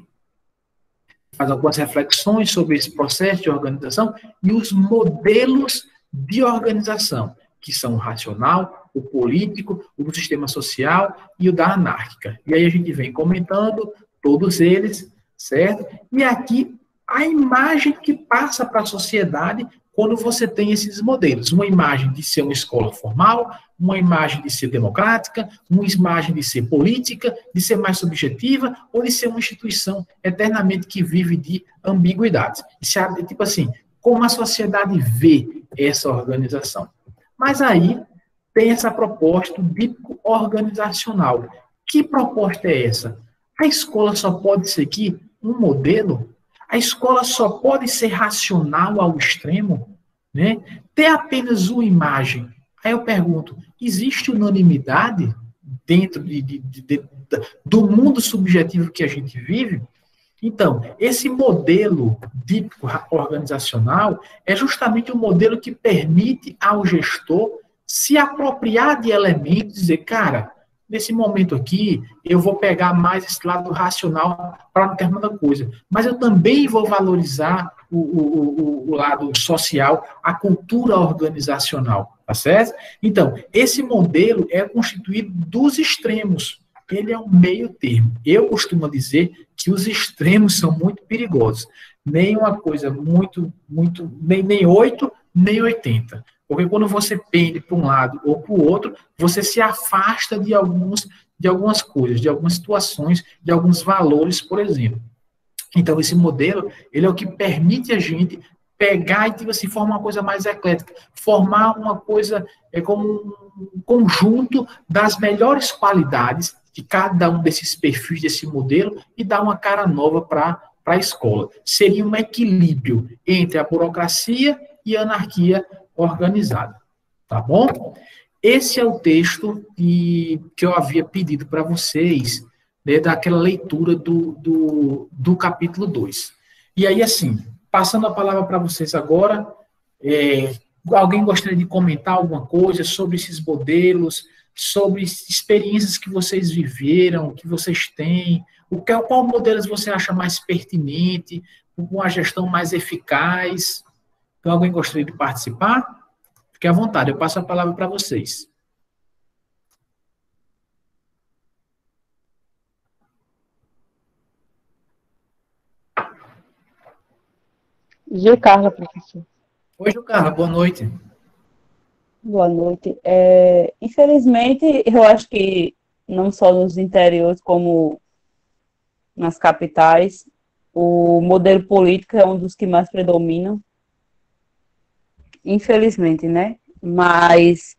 Faz algumas reflexões sobre esse processo de organização e os modelos de organização, que são o racional, o político, o do sistema social e o da anárquica. E aí a gente vem comentando todos eles, certo? E aqui a imagem que passa para a sociedade quando você tem esses modelos. Uma imagem de ser uma escola formal, uma imagem de ser democrática, uma imagem de ser política, de ser mais subjetiva, ou de ser uma instituição eternamente que vive de ambiguidades. Tipo assim, como a sociedade vê essa organização. Mas aí tem essa proposta de organizacional. Que proposta é essa? A escola só pode ser aqui um modelo? A escola só pode ser racional ao extremo? Né? Ter apenas uma imagem. Aí eu pergunto, existe unanimidade dentro do mundo subjetivo que a gente vive? Então, esse modelo típico organizacional é justamente o modelo que permite ao gestor se apropriar de elementos e dizer, cara, nesse momento aqui, eu vou pegar mais esse lado racional para determinada coisa, mas eu também vou valorizar o lado social, a cultura organizacional, tá certo? Então, esse modelo é constituído dos extremos, ele é um meio termo. Eu costumo dizer que os extremos são muito perigosos, nem uma coisa nem 8, nem 80. Porque quando você pende para um lado ou para o outro, você se afasta de algumas coisas, de algumas situações, de alguns valores, por exemplo. Então, esse modelo, ele é o que permite a gente pegar e, tipo assim, formar uma coisa mais eclética, formar uma coisa como um conjunto das melhores qualidades de cada um desses perfis desse modelo e dar uma cara nova para a escola. Seria um equilíbrio entre a burocracia e a anarquia organizada, tá bom? Esse é o texto que eu havia pedido para vocês, né, daquela leitura do capítulo 2. E aí, assim, passando a palavra para vocês agora, alguém gostaria de comentar alguma coisa sobre esses modelos, sobre experiências que vocês viveram, que vocês têm, qual modelos você acha mais pertinente, com uma gestão mais eficaz? Então, alguém gostaria de participar? Fique à vontade, eu passo a palavra para vocês. Gilcarla, professor. Oi, Gilcarla, boa noite. Boa noite. Infelizmente, eu acho que não só nos interiores, como nas capitais, o modelo político é um dos que mais predominam. Infelizmente, né? Mas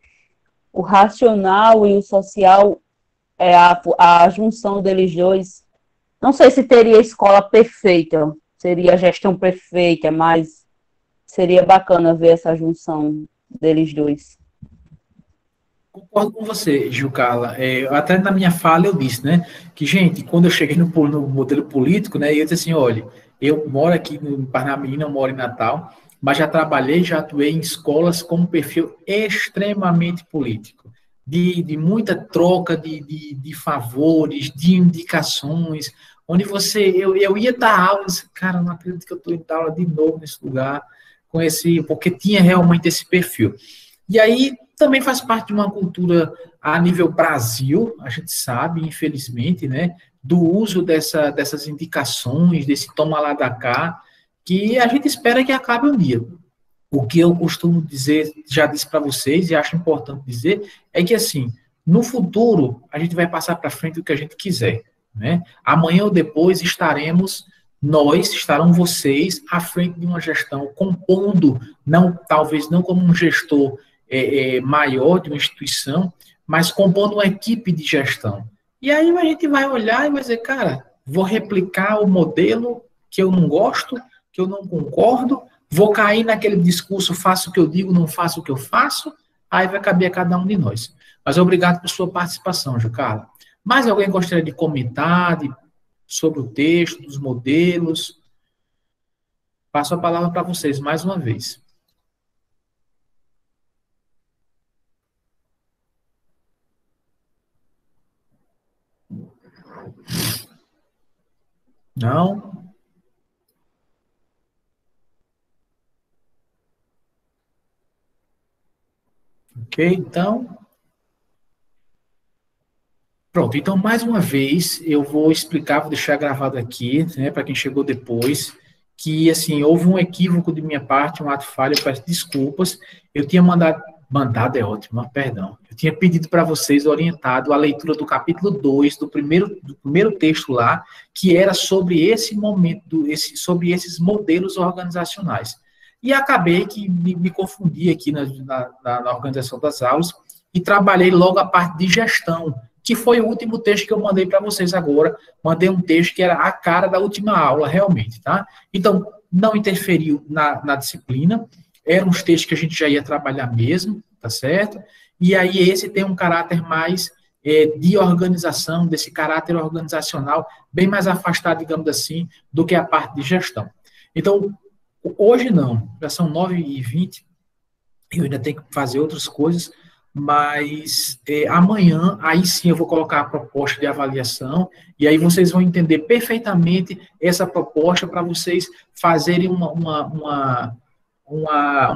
o racional e o social, a junção deles dois, não sei se teria escola perfeita, seria a gestão perfeita, mas seria bacana ver essa junção deles dois. Concordo com você, Gilcarla. Até na minha fala eu disse, né, que, gente, quando eu cheguei no modelo político, né, eu disse assim, olha, eu moro aqui no Parnamirim, eu moro em Natal, mas já trabalhei, já atuei em escolas com um perfil extremamente político, de muita troca de favores, de indicações, onde eu ia dar aula, disse, cara, não acredito que eu estou indo dar aula de novo nesse lugar, porque tinha realmente esse perfil. E aí também faz parte de uma cultura a nível Brasil, a gente sabe, infelizmente, né, do uso dessas indicações, desse toma lá da cá, que a gente espera que acabe um dia. O que eu costumo dizer, já disse para vocês, e acho importante dizer, é que, assim, no futuro, a gente vai passar para frente o que a gente quiser. né? Amanhã ou depois estarão vocês à frente de uma gestão, compondo, não, talvez não como um gestor maior de uma instituição, mas compondo uma equipe de gestão. E aí a gente vai olhar e vai dizer, cara, vou replicar o modelo que eu não gosto, que eu não concordo, vou cair naquele discurso, faço o que eu digo, não faço o que eu faço, aí vai caber a cada um de nós. Mas obrigado por sua participação, Jucarla. Mais alguém gostaria de comentar sobre o texto, dos modelos? Passo a palavra para vocês mais uma vez. Não? Ok, então. Pronto, então, mais uma vez, eu vou explicar, vou deixar gravado aqui, né, para quem chegou depois, que, assim, houve um equívoco de minha parte, um ato falho, eu peço desculpas. Eu tinha mandado é ótimo, perdão. Eu tinha pedido para vocês, orientado, a leitura do capítulo 2, do primeiro texto lá, que era sobre esse momento, sobre esses modelos organizacionais. E acabei que me confundi aqui na organização das aulas e trabalhei logo a parte de gestão, que foi o último texto que eu mandei para vocês agora. Mandei um texto que era a cara da última aula, realmente, tá? Então, não interferiu na disciplina, eram os textos que a gente já ia trabalhar mesmo, tá certo? E aí esse tem um caráter mais de organização, desse caráter organizacional, bem mais afastado, digamos assim, do que a parte de gestão. Então, hoje não, já são 9h20, eu ainda tenho que fazer outras coisas, mas amanhã, aí sim eu vou colocar a proposta de avaliação, e aí vocês vão entender perfeitamente essa proposta para vocês fazerem uma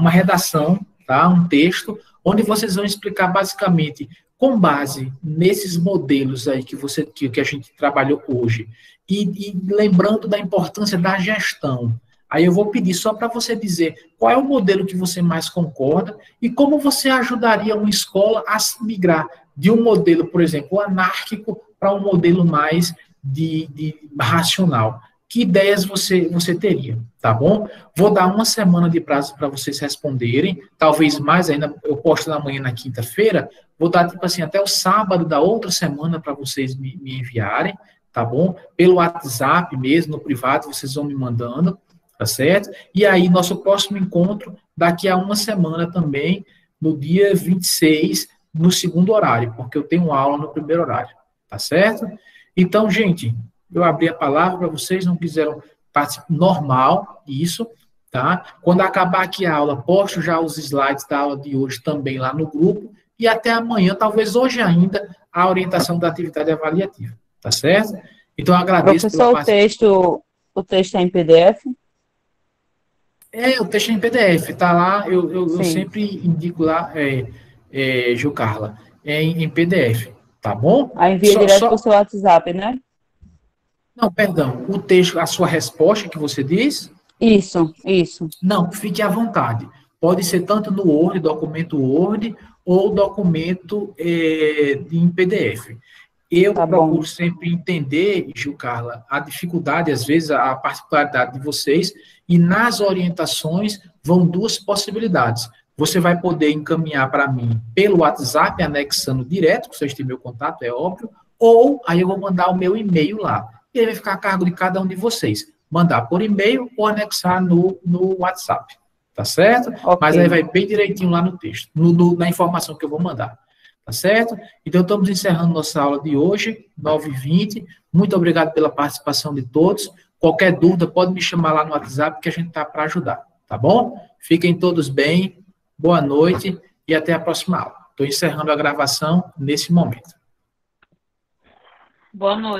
redação, tá? Um texto, onde vocês vão explicar basicamente, com base nesses modelos aí que a gente trabalhou hoje, e lembrando da importância da gestão. Aí eu vou pedir só para você dizer qual é o modelo que você mais concorda e como você ajudaria uma escola a se migrar de um modelo, por exemplo, anárquico para um modelo mais de racional. Que ideias você teria, tá bom? Vou dar uma semana de prazo para vocês responderem, talvez mais ainda, eu posto na manhã na quinta-feira, vou dar, tipo assim, até o sábado da outra semana para vocês me enviarem, tá bom? Pelo WhatsApp mesmo, no privado, vocês vão me mandando, tá certo? E aí, nosso próximo encontro, daqui a uma semana também, no dia 26, no segundo horário, porque eu tenho aula no primeiro horário, tá certo? Então, gente, eu abri a palavra para vocês, não quiseram participar, normal, isso, tá? Quando acabar aqui a aula, posto já os slides da aula de hoje também lá no grupo, e até amanhã, talvez hoje ainda, a orientação da atividade avaliativa, tá certo? Então, eu agradeço pela participação. O texto é em PDF? O texto é em PDF, tá lá, eu sempre indico lá, Jucarla, em PDF, tá bom? Aí envia direto para o seu WhatsApp, né? Não, perdão, o texto, a sua resposta que você diz? Isso. Não, fique à vontade. Pode ser tanto no Word, documento Word, ou documento em PDF. Eu procuro sempre entender, Jucarla, a dificuldade, às vezes, a particularidade de vocês, e nas orientações vão duas possibilidades. Você vai poder encaminhar para mim pelo WhatsApp, anexando direto, que vocês têm meu contato, é óbvio, ou aí eu vou mandar o meu e-mail lá. E aí vai ficar a cargo de cada um de vocês. Mandar por e-mail ou anexar no WhatsApp. Tá certo? Okay. Mas aí vai bem direitinho lá no texto, na informação que eu vou mandar. Tá certo? Então, estamos encerrando nossa aula de hoje, 9h20. Muito obrigado pela participação de todos. Qualquer dúvida, pode me chamar lá no WhatsApp, que a gente está para ajudar. Tá bom? Fiquem todos bem, boa noite e até a próxima aula. Estou encerrando a gravação nesse momento. Boa noite.